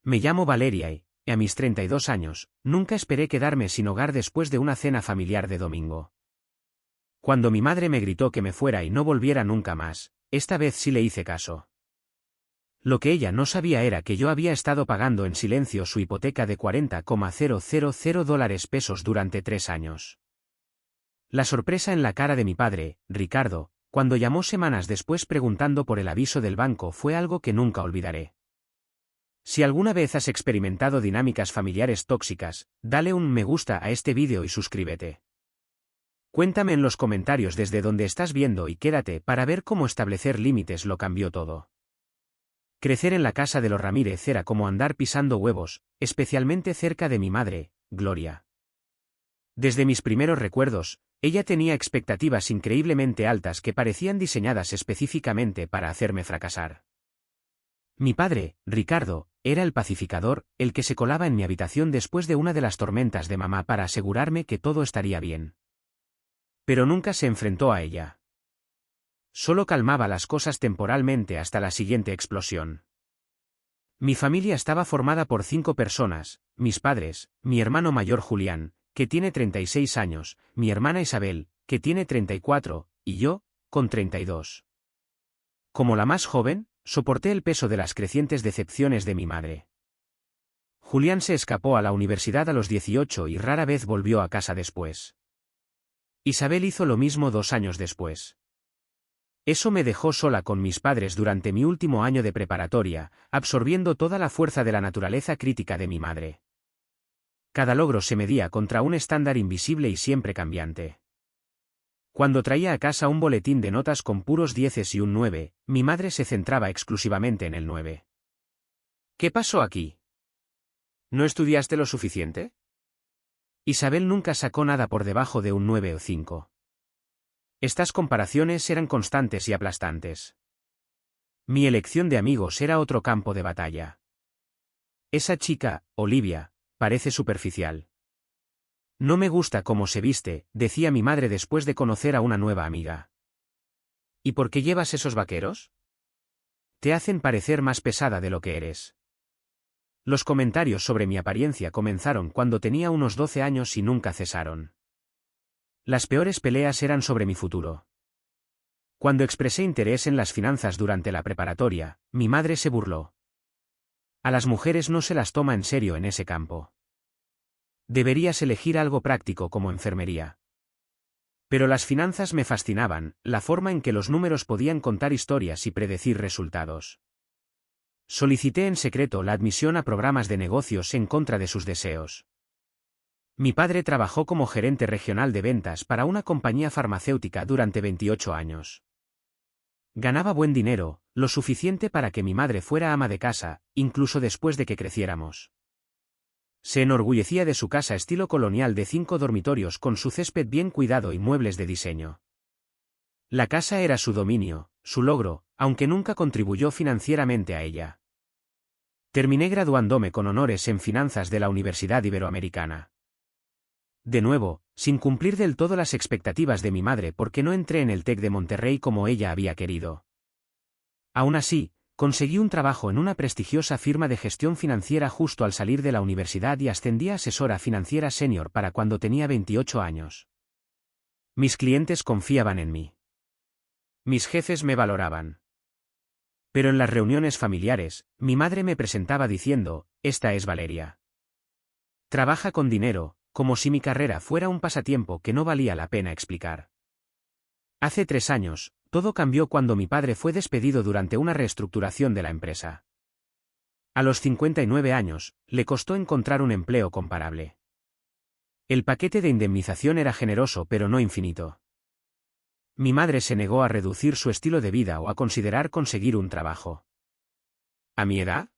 Me llamo Valeria y, a mis 32 años, nunca esperé quedarme sin hogar después de una cena familiar de domingo. Cuando mi madre me gritó que me fuera y no volviera nunca más, esta vez sí le hice caso. Lo que ella no sabía era que yo había estado pagando en silencio su hipoteca de $40,000 durante 3 años. La sorpresa en la cara de mi padre, Ricardo, cuando llamó semanas después preguntando por el aviso del banco fue algo que nunca olvidaré. Si alguna vez has experimentado dinámicas familiares tóxicas, dale un me gusta a este vídeo y suscríbete. Cuéntame en los comentarios desde donde estás viendo y quédate para ver cómo establecer límites lo cambió todo. Crecer en la casa de los Ramírez era como andar pisando huevos, especialmente cerca de mi madre, Gloria. Desde mis primeros recuerdos, ella tenía expectativas increíblemente altas que parecían diseñadas específicamente para hacerme fracasar. Mi padre, Ricardo, era el pacificador, el que se colaba en mi habitación después de una de las tormentas de mamá para asegurarme que todo estaría bien. Pero nunca se enfrentó a ella. Solo calmaba las cosas temporalmente hasta la siguiente explosión. Mi familia estaba formada por 5 personas, mis padres, mi hermano mayor Julián, que tiene 36 años, mi hermana Isabel, que tiene 34, y yo, con 32. Como la más joven, soporté el peso de las crecientes decepciones de mi madre. Julián se escapó a la universidad a los 18 y rara vez volvió a casa después. Isabel hizo lo mismo 2 años después. Eso me dejó sola con mis padres durante mi último año de preparatoria, absorbiendo toda la fuerza de la naturaleza crítica de mi madre. Cada logro se medía contra un estándar invisible y siempre cambiante. Cuando traía a casa un boletín de notas con puros 10 y un 9, mi madre se centraba exclusivamente en el 9. ¿Qué pasó aquí? ¿No estudiaste lo suficiente? Isabel nunca sacó nada por debajo de un 9 o 5. Estas comparaciones eran constantes y aplastantes. Mi elección de amigos era otro campo de batalla. Esa chica, Olivia, parece superficial. No me gusta cómo se viste, decía mi madre después de conocer a una nueva amiga. ¿Y por qué llevas esos vaqueros? Te hacen parecer más pesada de lo que eres. Los comentarios sobre mi apariencia comenzaron cuando tenía unos 12 años y nunca cesaron. Las peores peleas eran sobre mi futuro. Cuando expresé interés en las finanzas durante la preparatoria, mi madre se burló. A las mujeres no se las toma en serio en ese campo. Deberías elegir algo práctico como enfermería. Pero las finanzas me fascinaban, la forma en que los números podían contar historias y predecir resultados. Solicité en secreto la admisión a programas de negocios en contra de sus deseos. Mi padre trabajó como gerente regional de ventas para una compañía farmacéutica durante 28 años. Ganaba buen dinero, lo suficiente para que mi madre fuera ama de casa, incluso después de que creciéramos. Se enorgullecía de su casa estilo colonial de 5 dormitorios con su césped bien cuidado y muebles de diseño. La casa era su dominio, su logro, aunque nunca contribuyó financieramente a ella. Terminé graduándome con honores en finanzas de la Universidad Iberoamericana. De nuevo, sin cumplir del todo las expectativas de mi madre porque no entré en el TEC de Monterrey como ella había querido. Aún así, conseguí un trabajo en una prestigiosa firma de gestión financiera justo al salir de la universidad y ascendí a asesora financiera senior para cuando tenía 28 años. Mis clientes confiaban en mí. Mis jefes me valoraban. Pero en las reuniones familiares, mi madre me presentaba diciendo, esta es Valeria. Trabaja con dinero, como si mi carrera fuera un pasatiempo que no valía la pena explicar. Hace 3 años, todo cambió cuando mi padre fue despedido durante una reestructuración de la empresa. A los 59 años, le costó encontrar un empleo comparable. El paquete de indemnización era generoso pero no infinito. Mi madre se negó a reducir su estilo de vida o a considerar conseguir un trabajo. ¿A mi edad?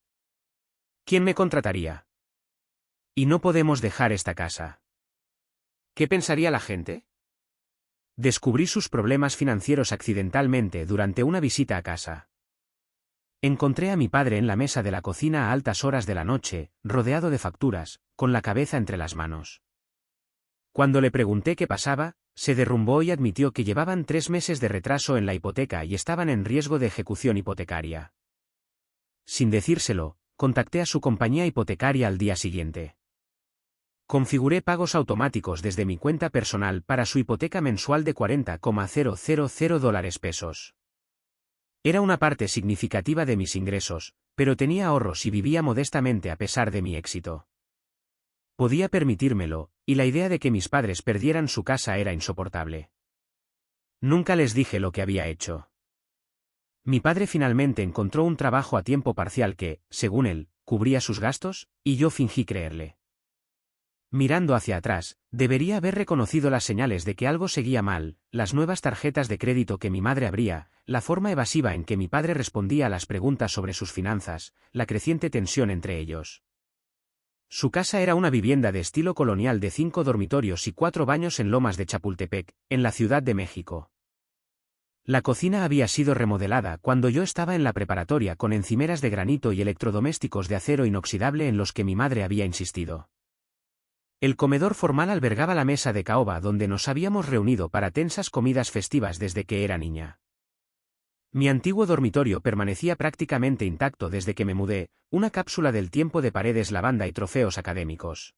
¿Quién me contrataría? Y no podemos dejar esta casa. ¿Qué pensaría la gente? Descubrí sus problemas financieros accidentalmente durante una visita a casa. Encontré a mi padre en la mesa de la cocina a altas horas de la noche, rodeado de facturas, con la cabeza entre las manos. Cuando le pregunté qué pasaba, se derrumbó y admitió que llevaban 3 meses de retraso en la hipoteca y estaban en riesgo de ejecución hipotecaria. Sin decírselo, contacté a su compañía hipotecaria al día siguiente. Configuré pagos automáticos desde mi cuenta personal para su hipoteca mensual de 40,000 dólares pesos. Era una parte significativa de mis ingresos, pero tenía ahorros y vivía modestamente a pesar de mi éxito. Podía permitírmelo, y la idea de que mis padres perdieran su casa era insoportable. Nunca les dije lo que había hecho. Mi padre finalmente encontró un trabajo a tiempo parcial que, según él, cubría sus gastos, y yo fingí creerle. Mirando hacia atrás, debería haber reconocido las señales de que algo seguía mal, las nuevas tarjetas de crédito que mi madre abría, la forma evasiva en que mi padre respondía a las preguntas sobre sus finanzas, la creciente tensión entre ellos. Su casa era una vivienda de estilo colonial de 5 dormitorios y 4 baños en Lomas de Chapultepec, en la Ciudad de México. La cocina había sido remodelada cuando yo estaba en la preparatoria con encimeras de granito y electrodomésticos de acero inoxidable en los que mi madre había insistido. El comedor formal albergaba la mesa de caoba donde nos habíamos reunido para tensas comidas festivas desde que era niña. Mi antiguo dormitorio permanecía prácticamente intacto desde que me mudé, una cápsula del tiempo de paredes lavanda y trofeos académicos.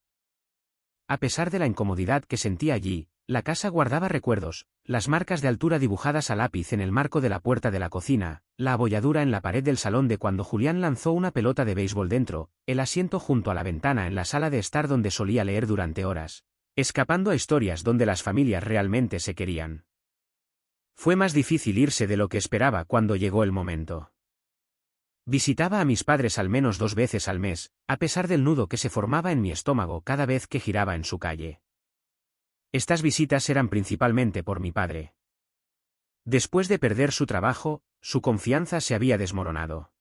A pesar de la incomodidad que sentía allí, la casa guardaba recuerdos, las marcas de altura dibujadas a lápiz en el marco de la puerta de la cocina, la abolladura en la pared del salón de cuando Julián lanzó una pelota de béisbol dentro, el asiento junto a la ventana en la sala de estar donde solía leer durante horas, escapando a historias donde las familias realmente se querían. Fue más difícil irse de lo que esperaba cuando llegó el momento. Visitaba a mis padres al menos 2 veces al mes, a pesar del nudo que se formaba en mi estómago cada vez que giraba en su calle. Estas visitas eran principalmente por mi padre. Después de perder su trabajo, su confianza se había desmoronado.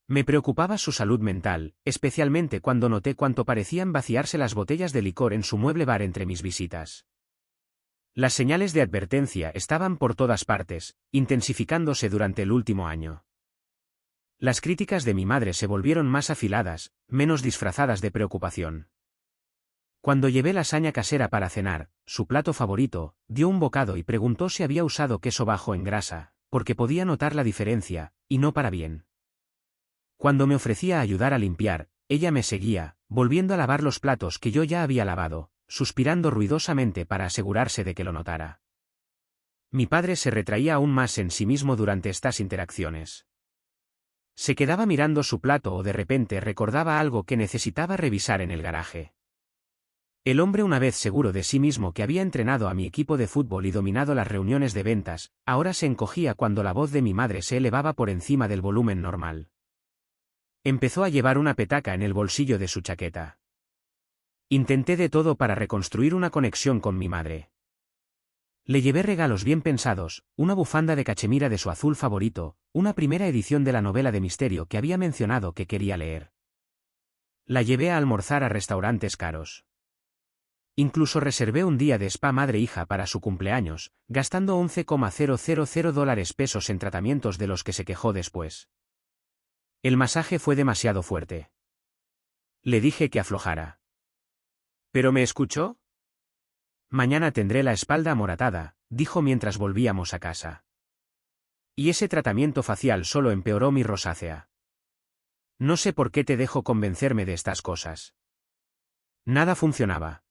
Me preocupaba su salud mental, especialmente cuando noté cuánto parecían vaciarse las botellas de licor en su mueble bar entre mis visitas. Las señales de advertencia estaban por todas partes, intensificándose durante el último año. Las críticas de mi madre se volvieron más afiladas, menos disfrazadas de preocupación. Cuando llevé lasaña casera para cenar, su plato favorito, dio un bocado y preguntó si había usado queso bajo en grasa, porque podía notar la diferencia, y no para bien. Cuando me ofrecía ayudar a limpiar, ella me seguía, volviendo a lavar los platos que yo ya había lavado, suspirando ruidosamente para asegurarse de que lo notara. Mi padre se retraía aún más en sí mismo durante estas interacciones. Se quedaba mirando su plato o de repente recordaba algo que necesitaba revisar en el garaje. El hombre, una vez seguro de sí mismo que había entrenado a mi equipo de fútbol y dominado las reuniones de ventas, ahora se encogía cuando la voz de mi madre se elevaba por encima del volumen normal. Empezó a llevar una petaca en el bolsillo de su chaqueta. Intenté de todo para reconstruir una conexión con mi madre. Le llevé regalos bien pensados, una bufanda de cachemira de su azul favorito, una primera edición de la novela de misterio que había mencionado que quería leer. La llevé a almorzar a restaurantes caros. Incluso reservé un día de spa madre-hija para su cumpleaños, gastando 11,000 dólares pesos en tratamientos de los que se quejó después. El masaje fue demasiado fuerte. Le dije que aflojara. ¿Pero me escuchó? Mañana tendré la espalda amoratada, dijo mientras volvíamos a casa. Y ese tratamiento facial solo empeoró mi rosácea. No sé por qué te dejo convencerme de estas cosas. Nada funcionaba.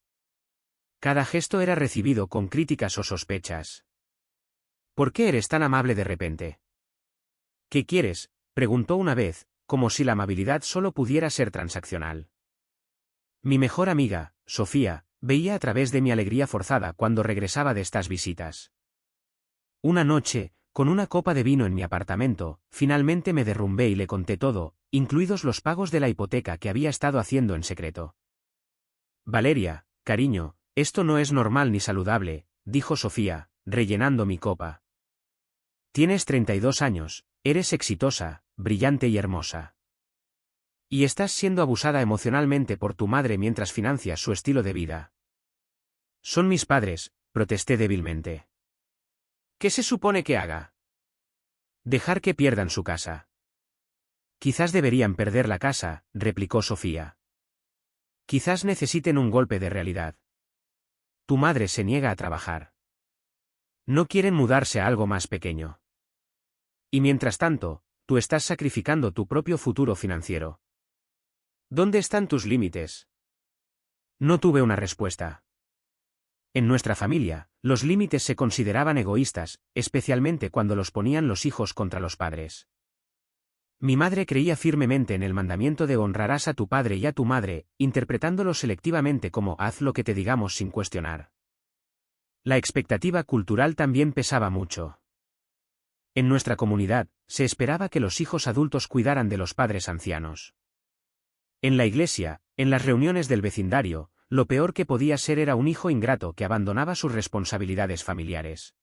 Cada gesto era recibido con críticas o sospechas. ¿Por qué eres tan amable de repente? ¿Qué quieres?, preguntó una vez, como si la amabilidad solo pudiera ser transaccional. Mi mejor amiga, Sofía, veía a través de mi alegría forzada cuando regresaba de estas visitas. Una noche, con una copa de vino en mi apartamento, finalmente me derrumbé y le conté todo, incluidos los pagos de la hipoteca que había estado haciendo en secreto. Valeria, cariño, esto no es normal ni saludable, dijo Sofía, rellenando mi copa. Tienes 32 años, eres exitosa, brillante y hermosa. Y estás siendo abusada emocionalmente por tu madre mientras financias su estilo de vida. Son mis padres, protesté débilmente. ¿Qué se supone que haga? Dejar que pierdan su casa. Quizás deberían perder la casa, replicó Sofía. Quizás necesiten un golpe de realidad. Tu madre se niega a trabajar. No quieren mudarse a algo más pequeño. Y mientras tanto, tú estás sacrificando tu propio futuro financiero. ¿Dónde están tus límites? No tuve una respuesta. En nuestra familia, los límites se consideraban egoístas, especialmente cuando los ponían los hijos contra los padres. Mi madre creía firmemente en el mandamiento de honrarás a tu padre y a tu madre, interpretándolo selectivamente como haz lo que te digamos sin cuestionar. La expectativa cultural también pesaba mucho. En nuestra comunidad, se esperaba que los hijos adultos cuidaran de los padres ancianos. En la iglesia, en las reuniones del vecindario, lo peor que podía ser era un hijo ingrato que abandonaba sus responsabilidades familiares.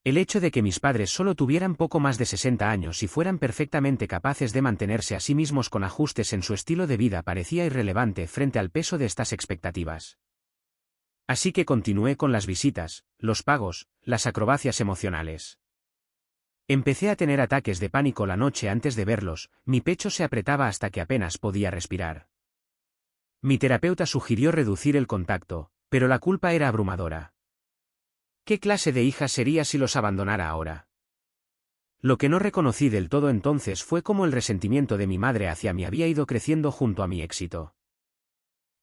El hecho de que mis padres solo tuvieran poco más de 60 años y fueran perfectamente capaces de mantenerse a sí mismos con ajustes en su estilo de vida parecía irrelevante frente al peso de estas expectativas. Así que continué con las visitas, los pagos, las acrobacias emocionales. Empecé a tener ataques de pánico la noche antes de verlos, mi pecho se apretaba hasta que apenas podía respirar. Mi terapeuta sugirió reducir el contacto, pero la culpa era abrumadora. ¿Qué clase de hija sería si los abandonara ahora? Lo que no reconocí del todo entonces fue cómo el resentimiento de mi madre hacia mí había ido creciendo junto a mi éxito.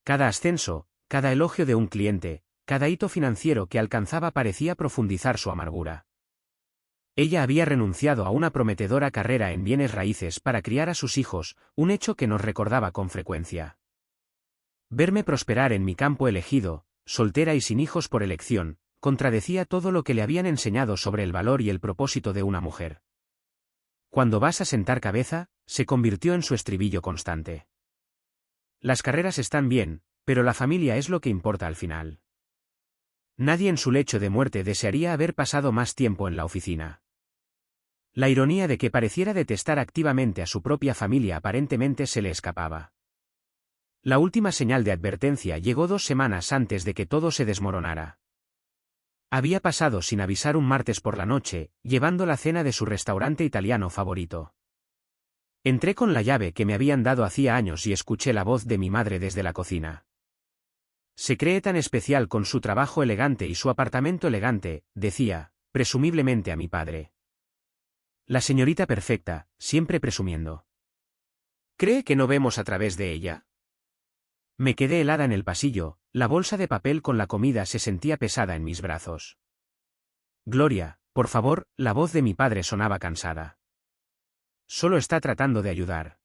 Cada ascenso, cada elogio de un cliente, cada hito financiero que alcanzaba parecía profundizar su amargura. Ella había renunciado a una prometedora carrera en bienes raíces para criar a sus hijos, un hecho que nos recordaba con frecuencia. Verme prosperar en mi campo elegido, soltera y sin hijos por elección, contradecía todo lo que le habían enseñado sobre el valor y el propósito de una mujer. Cuando vas a sentar cabeza, se convirtió en su estribillo constante. Las carreras están bien, pero la familia es lo que importa al final. Nadie en su lecho de muerte desearía haber pasado más tiempo en la oficina. La ironía de que pareciera detestar activamente a su propia familia aparentemente se le escapaba. La última señal de advertencia llegó 2 semanas antes de que todo se desmoronara. Había pasado sin avisar un martes por la noche, llevando la cena de su restaurante italiano favorito. Entré con la llave que me habían dado hacía años y escuché la voz de mi madre desde la cocina. Se cree tan especial con su trabajo elegante y su apartamento elegante, decía, presumiblemente a mi padre. La señorita perfecta, siempre presumiendo. ¿Cree que no vemos a través de ella? Me quedé helada en el pasillo, la bolsa de papel con la comida se sentía pesada en mis brazos. Gloria, por favor, la voz de mi padre sonaba cansada. Solo está tratando de ayudar.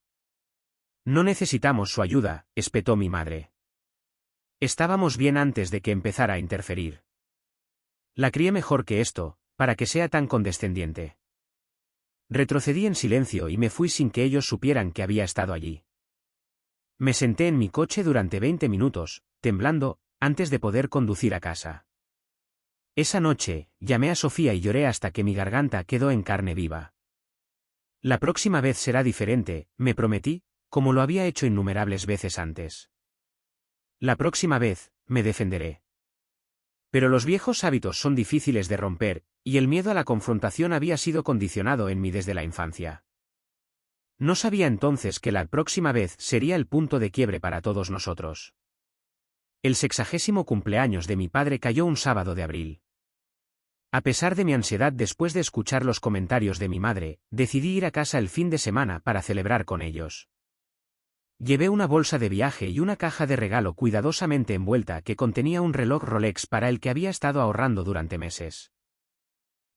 No necesitamos su ayuda, espetó mi madre. Estábamos bien antes de que empezara a interferir. La crié mejor que esto, para que sea tan condescendiente. Retrocedí en silencio y me fui sin que ellos supieran que había estado allí. Me senté en mi coche durante 20 minutos, temblando, antes de poder conducir a casa. Esa noche, llamé a Sofía y lloré hasta que mi garganta quedó en carne viva. La próxima vez será diferente, me prometí, como lo había hecho innumerables veces antes. La próxima vez, me defenderé. Pero los viejos hábitos son difíciles de romper, y el miedo a la confrontación había sido condicionado en mí desde la infancia. No sabía entonces que la próxima vez sería el punto de quiebre para todos nosotros. El 60º cumpleaños de mi padre cayó un sábado de abril. A pesar de mi ansiedad después de escuchar los comentarios de mi madre, decidí ir a casa el fin de semana para celebrar con ellos. Llevé una bolsa de viaje y una caja de regalo cuidadosamente envuelta que contenía un reloj Rolex para el que había estado ahorrando durante meses.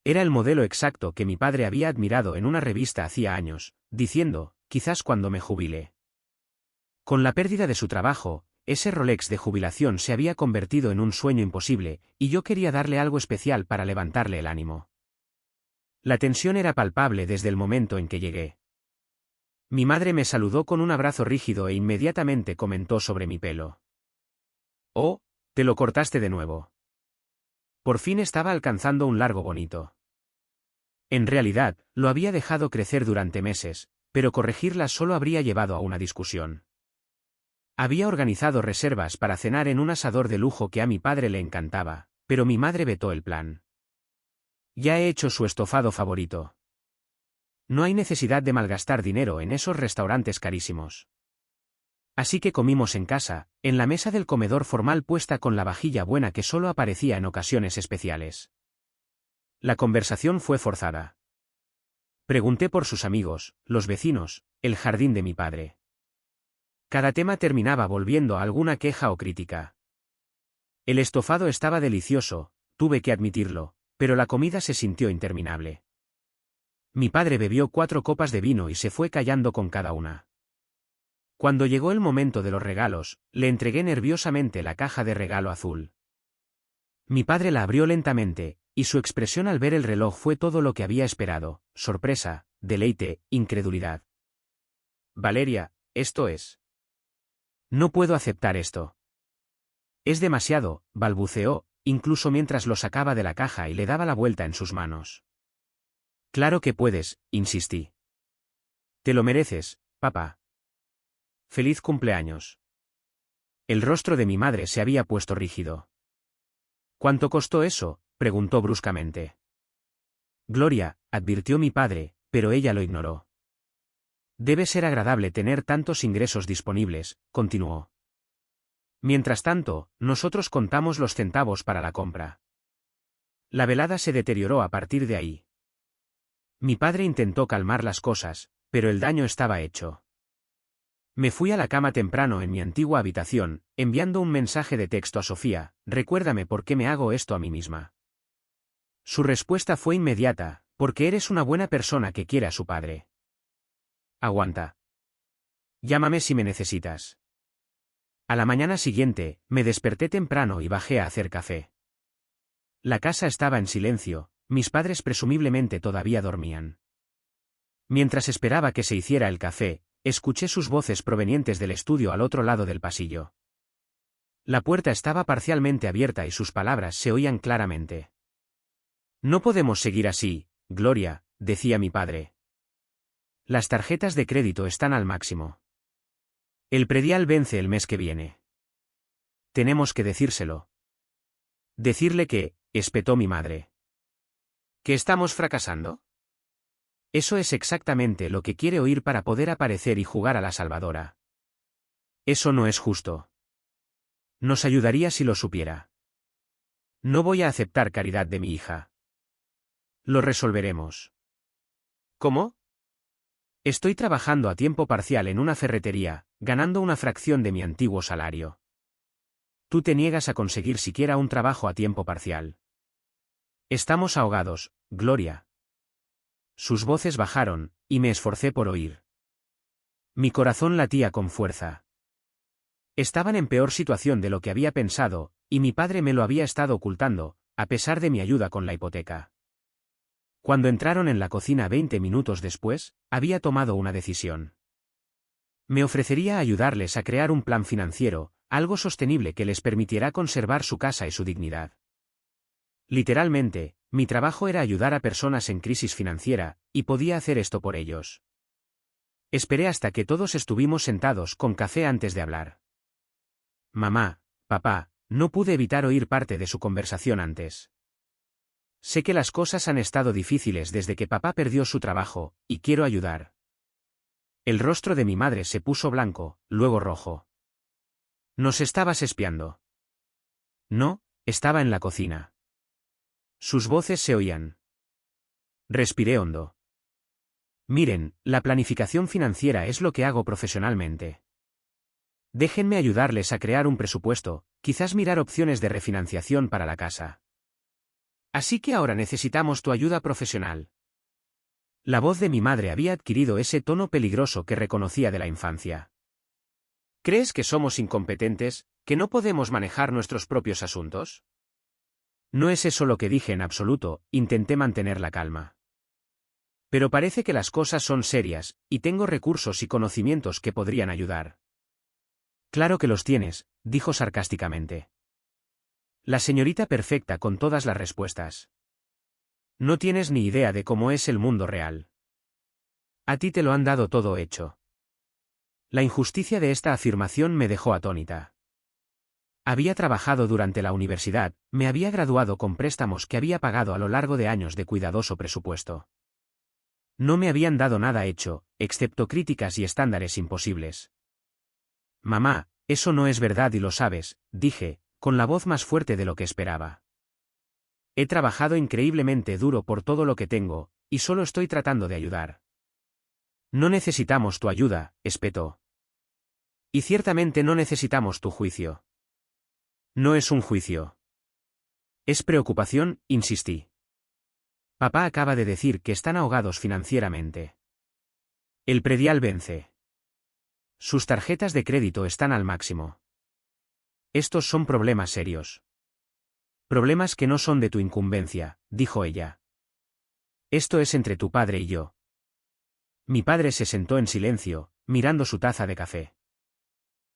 Era el modelo exacto que mi padre había admirado en una revista hacía años, diciendo, quizás cuando me jubile. Con la pérdida de su trabajo, ese Rolex de jubilación se había convertido en un sueño imposible, y yo quería darle algo especial para levantarle el ánimo. La tensión era palpable desde el momento en que llegué. Mi madre me saludó con un abrazo rígido e inmediatamente comentó sobre mi pelo. «Oh, te lo cortaste de nuevo». Por fin estaba alcanzando un largo bonito. En realidad, lo había dejado crecer durante meses, pero corregirlas solo habría llevado a una discusión. Había organizado reservas para cenar en un asador de lujo que a mi padre le encantaba, pero mi madre vetó el plan. Ya he hecho su estofado favorito. No hay necesidad de malgastar dinero en esos restaurantes carísimos. Así que comimos en casa, en la mesa del comedor formal puesta con la vajilla buena que solo aparecía en ocasiones especiales. La conversación fue forzada. Pregunté por sus amigos, los vecinos, el jardín de mi padre. Cada tema terminaba volviendo a alguna queja o crítica. El estofado estaba delicioso, tuve que admitirlo, pero la comida se sintió interminable. Mi padre bebió 4 copas de vino y se fue callando con cada una. Cuando llegó el momento de los regalos, le entregué nerviosamente la caja de regalo azul. Mi padre la abrió lentamente, y su expresión al ver el reloj fue todo lo que había esperado: sorpresa, deleite, incredulidad. Valeria, esto es. No puedo aceptar esto. Es demasiado, balbuceó, incluso mientras lo sacaba de la caja y le daba la vuelta en sus manos. Claro que puedes, insistí. Te lo mereces, papá. Feliz cumpleaños. El rostro de mi madre se había puesto rígido. ¿Cuánto costó eso?, preguntó bruscamente. Gloria, advirtió mi padre, pero ella lo ignoró. Debe ser agradable tener tantos ingresos disponibles, continuó. Mientras tanto, nosotros contamos los centavos para la compra. La velada se deterioró a partir de ahí. Mi padre intentó calmar las cosas, pero el daño estaba hecho. Me fui a la cama temprano en mi antigua habitación, enviando un mensaje de texto a Sofía: recuérdame por qué me hago esto a mí misma. Su respuesta fue inmediata: porque eres una buena persona que quiere a su padre. Aguanta. Llámame si me necesitas. A la mañana siguiente, me desperté temprano y bajé a hacer café. La casa estaba en silencio, mis padres presumiblemente todavía dormían. Mientras esperaba que se hiciera el café, escuché sus voces provenientes del estudio al otro lado del pasillo. La puerta estaba parcialmente abierta y sus palabras se oían claramente. No podemos seguir así, Gloria, decía mi padre. Las tarjetas de crédito están al máximo. El predial vence el mes que viene. Tenemos que decírselo. Decirle que, espetó mi madre. ¿Que estamos fracasando? Eso es exactamente lo que quiere oír para poder aparecer y jugar a la salvadora. Eso no es justo. Nos ayudaría si lo supiera. No voy a aceptar caridad de mi hija. Lo resolveremos. ¿Cómo? Estoy trabajando a tiempo parcial en una ferretería, ganando una fracción de mi antiguo salario. Tú te niegas a conseguir siquiera un trabajo a tiempo parcial. Estamos ahogados, Gloria. Sus voces bajaron, y me esforcé por oír. Mi corazón latía con fuerza. Estaban en peor situación de lo que había pensado, y mi padre me lo había estado ocultando, a pesar de mi ayuda con la hipoteca. Cuando entraron en la cocina 20 minutos después, había tomado una decisión. Me ofrecería ayudarles a crear un plan financiero, algo sostenible que les permitiera conservar su casa y su dignidad. Literalmente, mi trabajo era ayudar a personas en crisis financiera, y podía hacer esto por ellos. Esperé hasta que todos estuvimos sentados con café antes de hablar. Mamá, papá, no pude evitar oír parte de su conversación antes. Sé que las cosas han estado difíciles desde que papá perdió su trabajo, y quiero ayudar. El rostro de mi madre se puso blanco, luego rojo. ¿Nos estabas espiando? No, estaba en la cocina. Sus voces se oían. Respiré hondo. Miren, la planificación financiera es lo que hago profesionalmente. Déjenme ayudarles a crear un presupuesto, quizás mirar opciones de refinanciación para la casa. Así que ahora necesitamos tu ayuda profesional. La voz de mi madre había adquirido ese tono peligroso que reconocía de la infancia. ¿Crees que somos incompetentes, que no podemos manejar nuestros propios asuntos? No es eso lo que dije en absoluto, intenté mantener la calma. Pero parece que las cosas son serias, y tengo recursos y conocimientos que podrían ayudar. Claro que los tienes, dijo sarcásticamente. La señorita perfecta con todas las respuestas. No tienes ni idea de cómo es el mundo real. A ti te lo han dado todo hecho. La injusticia de esta afirmación me dejó atónita. Había trabajado durante la universidad, me había graduado con préstamos que había pagado a lo largo de años de cuidadoso presupuesto. No me habían dado nada hecho, excepto críticas y estándares imposibles. Mamá, eso no es verdad y lo sabes, dije, con la voz más fuerte de lo que esperaba. He trabajado increíblemente duro por todo lo que tengo, y solo estoy tratando de ayudar. No necesitamos tu ayuda, espetó. Y ciertamente no necesitamos tu juicio. No es un juicio. Es preocupación, insistí. Papá acaba de decir que están ahogados financieramente. El predial vence. Sus tarjetas de crédito están al máximo. Estos son problemas serios. Problemas que no son de tu incumbencia, dijo ella. Esto es entre tu padre y yo. Mi padre se sentó en silencio, mirando su taza de café.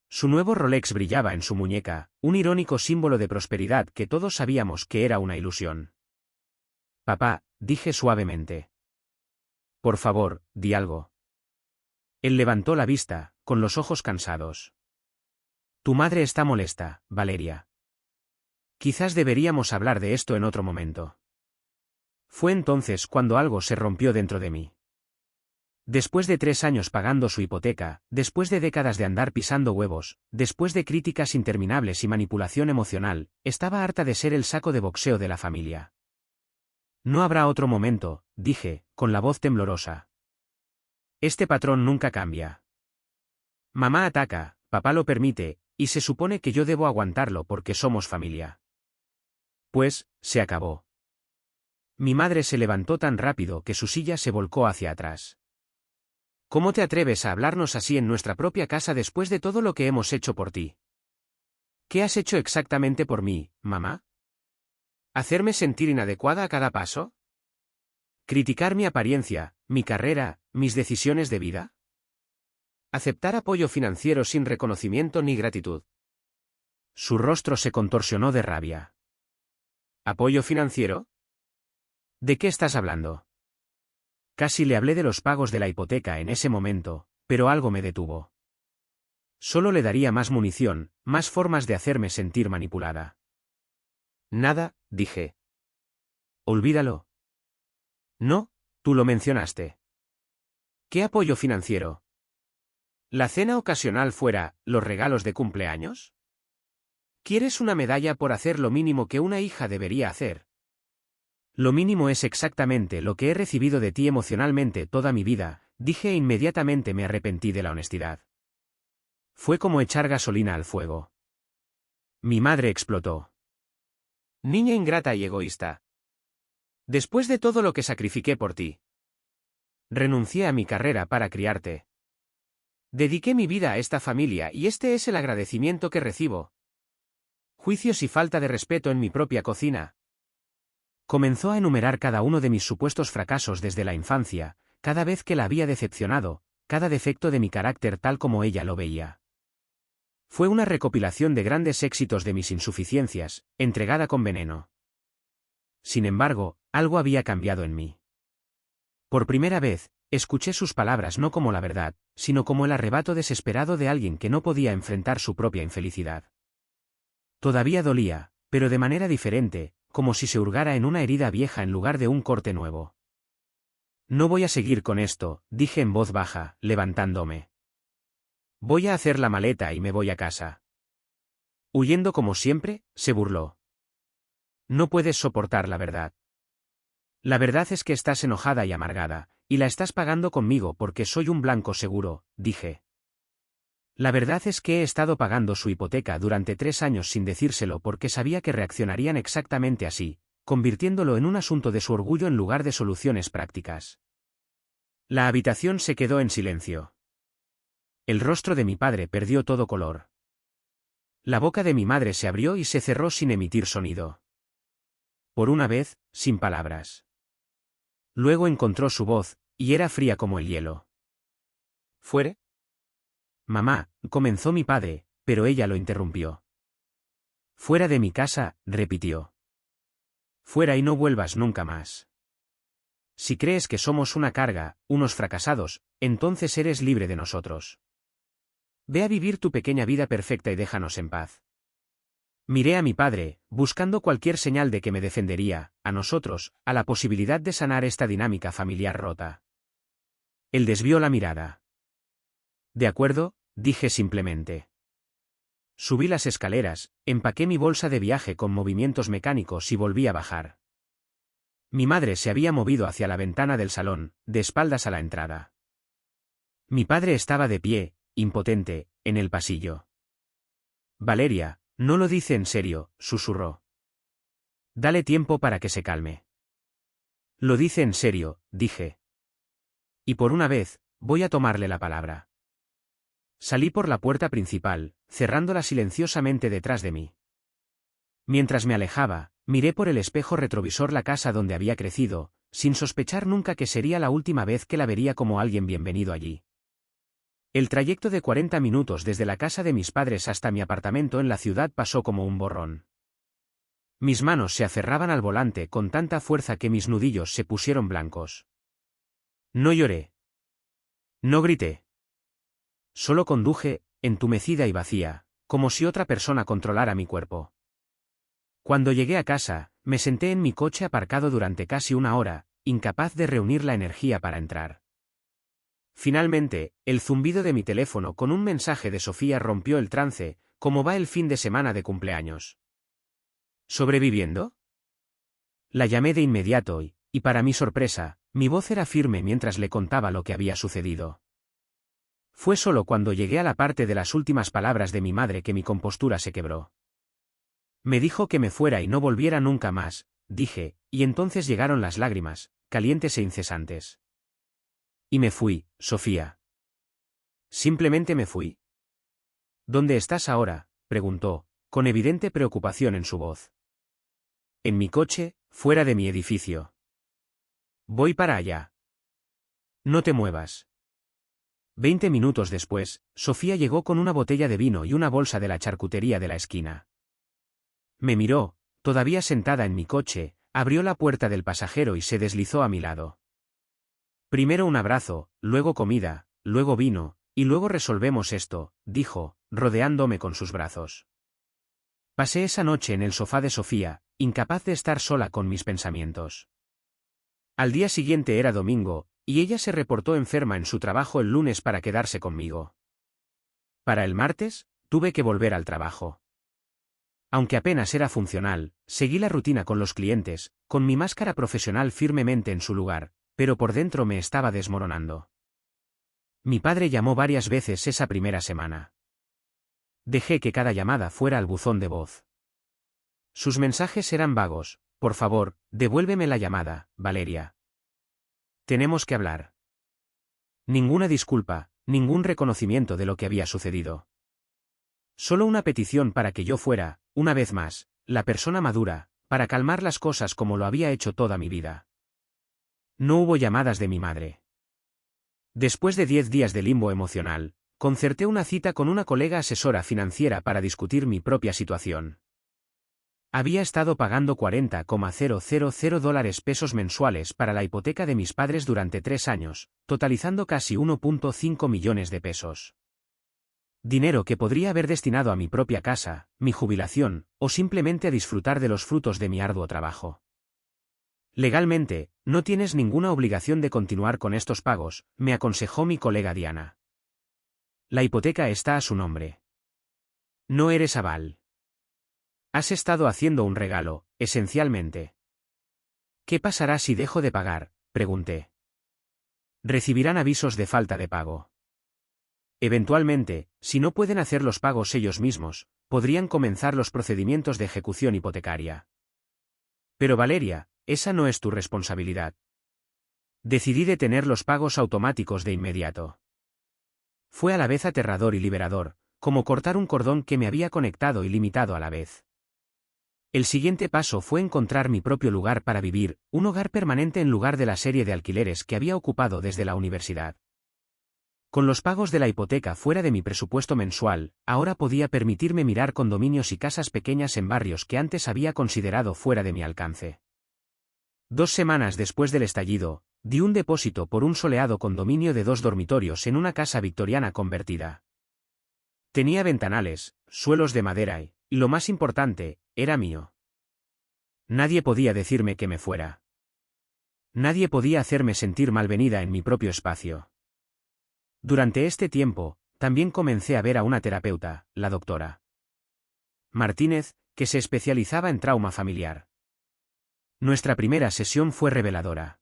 Su nuevo Rolex brillaba en su muñeca, un irónico símbolo de prosperidad que todos sabíamos que era una ilusión. Papá, dije suavemente. Por favor, di algo. Él levantó la vista, con los ojos cansados. Tu madre está molesta, Valeria. Quizás deberíamos hablar de esto en otro momento. Fue entonces cuando algo se rompió dentro de mí. Después de 3 años pagando su hipoteca, después de décadas de andar pisando huevos, después de críticas interminables y manipulación emocional, estaba harta de ser el saco de boxeo de la familia. No habrá otro momento, dije, con la voz temblorosa. Este patrón nunca cambia. Mamá ataca, papá lo permite, y se supone que yo debo aguantarlo porque somos familia. Pues, se acabó. Mi madre se levantó tan rápido que su silla se volcó hacia atrás. ¿Cómo te atreves a hablarnos así en nuestra propia casa después de todo lo que hemos hecho por ti? ¿Qué has hecho exactamente por mí, mamá? ¿Hacerme sentir inadecuada a cada paso? ¿Criticar mi apariencia, mi carrera, mis decisiones de vida? ¿Aceptar apoyo financiero sin reconocimiento ni gratitud? Su rostro se contorsionó de rabia. ¿Apoyo financiero? ¿De qué estás hablando? Casi le hablé de los pagos de la hipoteca en ese momento, pero algo me detuvo. Solo le daría más munición, más formas de hacerme sentir manipulada. Nada, dije. Olvídalo. No, tú lo mencionaste. ¿Qué apoyo financiero? ¿La cena ocasional fuera, los regalos de cumpleaños? ¿Quieres una medalla por hacer lo mínimo que una hija debería hacer? Lo mínimo es exactamente lo que he recibido de ti emocionalmente toda mi vida, dije e inmediatamente me arrepentí de la honestidad. Fue como echar gasolina al fuego. Mi madre explotó. Niña ingrata y egoísta. Después de todo lo que sacrifiqué por ti. Renuncié a mi carrera para criarte. Dediqué mi vida a esta familia y este es el agradecimiento que recibo. Juicios y falta de respeto en mi propia cocina. Comenzó a enumerar cada uno de mis supuestos fracasos desde la infancia, cada vez que la había decepcionado, cada defecto de mi carácter tal como ella lo veía. Fue una recopilación de grandes éxitos de mis insuficiencias, entregada con veneno. Sin embargo, algo había cambiado en mí. Por primera vez, escuché sus palabras no como la verdad, sino como el arrebato desesperado de alguien que no podía enfrentar su propia infelicidad. Todavía dolía, pero de manera diferente, como si se hurgara en una herida vieja en lugar de un corte nuevo. No voy a seguir con esto, dije en voz baja, levantándome. Voy a hacer la maleta y me voy a casa. Huyendo como siempre, se burló. No puedes soportar la verdad. La verdad es que estás enojada y amargada, y la estás pagando conmigo porque soy un blanco seguro, dije. La verdad es que he estado pagando su hipoteca durante 3 años sin decírselo porque sabía que reaccionarían exactamente así, convirtiéndolo en un asunto de su orgullo en lugar de soluciones prácticas. La habitación se quedó en silencio. El rostro de mi padre perdió todo color. La boca de mi madre se abrió y se cerró sin emitir sonido. Por una vez, sin palabras. Luego encontró su voz, y era fría como el hielo. ¿Fuere? Mamá, comenzó mi padre, pero ella lo interrumpió. Fuera de mi casa, repitió. Fuera y no vuelvas nunca más. Si crees que somos una carga, unos fracasados, entonces eres libre de nosotros. Ve a vivir tu pequeña vida perfecta y déjanos en paz. Miré a mi padre, buscando cualquier señal de que me defendería, a nosotros, a la posibilidad de sanar esta dinámica familiar rota. Él desvió la mirada. De acuerdo, dije simplemente. Subí las escaleras, empaqué mi bolsa de viaje con movimientos mecánicos y volví a bajar. Mi madre se había movido hacia la ventana del salón, de espaldas a la entrada. Mi padre estaba de pie, impotente, en el pasillo. Valeria, no lo dice en serio, susurró. Dale tiempo para que se calme. Lo dice en serio, dije. Y por una vez, voy a tomarle la palabra. Salí por la puerta principal, cerrándola silenciosamente detrás de mí. Mientras me alejaba, miré por el espejo retrovisor la casa donde había crecido, sin sospechar nunca que sería la última vez que la vería como alguien bienvenido allí. El trayecto de 40 minutos desde la casa de mis padres hasta mi apartamento en la ciudad pasó como un borrón. Mis manos se aferraban al volante con tanta fuerza que mis nudillos se pusieron blancos. No lloré. No grité. Solo conduje, entumecida y vacía, como si otra persona controlara mi cuerpo. Cuando llegué a casa, me senté en mi coche aparcado durante casi una hora, incapaz de reunir la energía para entrar. Finalmente, el zumbido de mi teléfono con un mensaje de Sofía rompió el trance. ¿Cómo va el fin de semana de cumpleaños? ¿Sobreviviendo? La llamé de inmediato y para mi sorpresa, mi voz era firme mientras le contaba lo que había sucedido. Fue solo cuando llegué a la parte de las últimas palabras de mi madre que mi compostura se quebró. Me dijo que me fuera y no volviera nunca más, dije, y entonces llegaron las lágrimas, calientes e incesantes. Y me fui, Sofía. Simplemente me fui. ¿Dónde estás ahora?, preguntó, con evidente preocupación en su voz. En mi coche, fuera de mi edificio. Voy para allá. No te muevas. 20 minutos después, Sofía llegó con una botella de vino y una bolsa de la charcutería de la esquina. Me miró, todavía sentada en mi coche, abrió la puerta del pasajero y se deslizó a mi lado. Primero un abrazo, luego comida, luego vino, y luego resolvemos esto, dijo, rodeándome con sus brazos. Pasé esa noche en el sofá de Sofía, incapaz de estar sola con mis pensamientos. Al día siguiente era domingo, y ella se reportó enferma en su trabajo el lunes para quedarse conmigo. Para el martes, tuve que volver al trabajo. Aunque apenas era funcional, seguí la rutina con los clientes, con mi máscara profesional firmemente en su lugar, pero por dentro me estaba desmoronando. Mi padre llamó varias veces esa primera semana. Dejé que cada llamada fuera al buzón de voz. Sus mensajes eran vagos: por favor, devuélveme la llamada, Valeria. Tenemos que hablar. Ninguna disculpa, ningún reconocimiento de lo que había sucedido. Solo una petición para que yo fuera, una vez más, la persona madura, para calmar las cosas como lo había hecho toda mi vida. No hubo llamadas de mi madre. Después de 10 días de limbo emocional, concerté una cita con una colega asesora financiera para discutir mi propia situación. Había estado pagando $40,000 mensuales para la hipoteca de mis padres durante 3 años, totalizando casi 1.5 millones de pesos. Dinero que podría haber destinado a mi propia casa, mi jubilación, o simplemente a disfrutar de los frutos de mi arduo trabajo. Legalmente, no tienes ninguna obligación de continuar con estos pagos, me aconsejó mi colega Diana. La hipoteca está a su nombre. No eres aval. Has estado haciendo un regalo, esencialmente. ¿Qué pasará si dejo de pagar?, pregunté. Recibirán avisos de falta de pago. Eventualmente, si no pueden hacer los pagos ellos mismos, podrían comenzar los procedimientos de ejecución hipotecaria. Pero Valeria, esa no es tu responsabilidad. Decidí detener los pagos automáticos de inmediato. Fue a la vez aterrador y liberador, como cortar un cordón que me había conectado y limitado a la vez. El siguiente paso fue encontrar mi propio lugar para vivir, un hogar permanente en lugar de la serie de alquileres que había ocupado desde la universidad. Con los pagos de la hipoteca fuera de mi presupuesto mensual, ahora podía permitirme mirar condominios y casas pequeñas en barrios que antes había considerado fuera de mi alcance. 2 semanas después del estallido, di un depósito por un soleado condominio de 2 dormitorios en una casa victoriana convertida. Tenía ventanales, suelos de madera y, lo más importante, era mío. Nadie podía decirme que me fuera. Nadie podía hacerme sentir malvenida en mi propio espacio. Durante este tiempo, también comencé a ver a una terapeuta, la doctora Martínez, que se especializaba en trauma familiar. Nuestra primera sesión fue reveladora.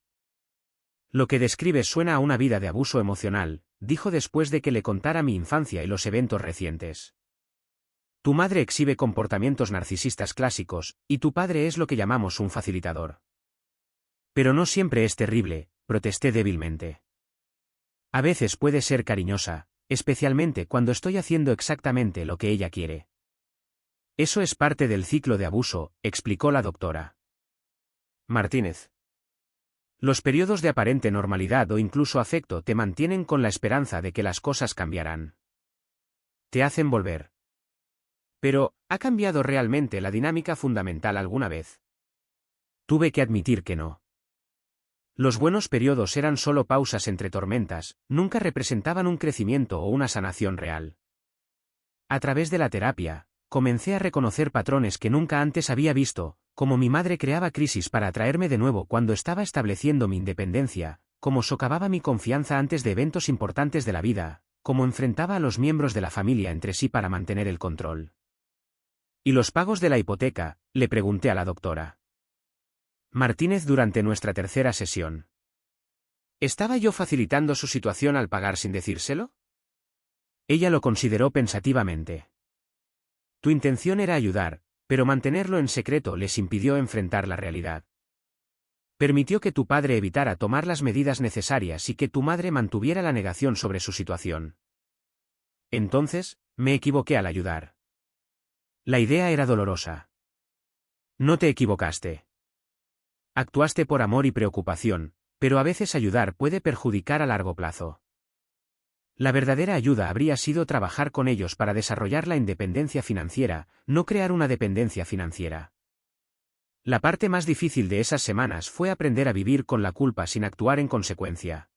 Lo que describe suena a una vida de abuso emocional, dijo después de que le contara mi infancia y los eventos recientes. Tu madre exhibe comportamientos narcisistas clásicos, y tu padre es lo que llamamos un facilitador. Pero no siempre es terrible, protesté débilmente. A veces puede ser cariñosa, especialmente cuando estoy haciendo exactamente lo que ella quiere. Eso es parte del ciclo de abuso, explicó la doctora Martínez. Los periodos de aparente normalidad o incluso afecto te mantienen con la esperanza de que las cosas cambiarán. Te hacen volver. Pero, ¿ha cambiado realmente la dinámica fundamental alguna vez? Tuve que admitir que no. Los buenos periodos eran solo pausas entre tormentas, nunca representaban un crecimiento o una sanación real. A través de la terapia, comencé a reconocer patrones que nunca antes había visto, como mi madre creaba crisis para atraerme de nuevo cuando estaba estableciendo mi independencia, como socavaba mi confianza antes de eventos importantes de la vida, como enfrentaba a los miembros de la familia entre sí para mantener el control. ¿Y los pagos de la hipoteca?, le pregunté a la doctora Martínez durante nuestra tercera sesión. ¿Estaba yo facilitando su situación al pagar sin decírselo? Ella lo consideró pensativamente. Tu intención era ayudar, pero mantenerlo en secreto les impidió enfrentar la realidad. Permitió que tu padre evitara tomar las medidas necesarias y que tu madre mantuviera la negación sobre su situación. Entonces, me equivoqué al ayudar. La idea era dolorosa. No te equivocaste. Actuaste por amor y preocupación, pero a veces ayudar puede perjudicar a largo plazo. La verdadera ayuda habría sido trabajar con ellos para desarrollar la independencia financiera, no crear una dependencia financiera. La parte más difícil de esas semanas fue aprender a vivir con la culpa sin actuar en consecuencia.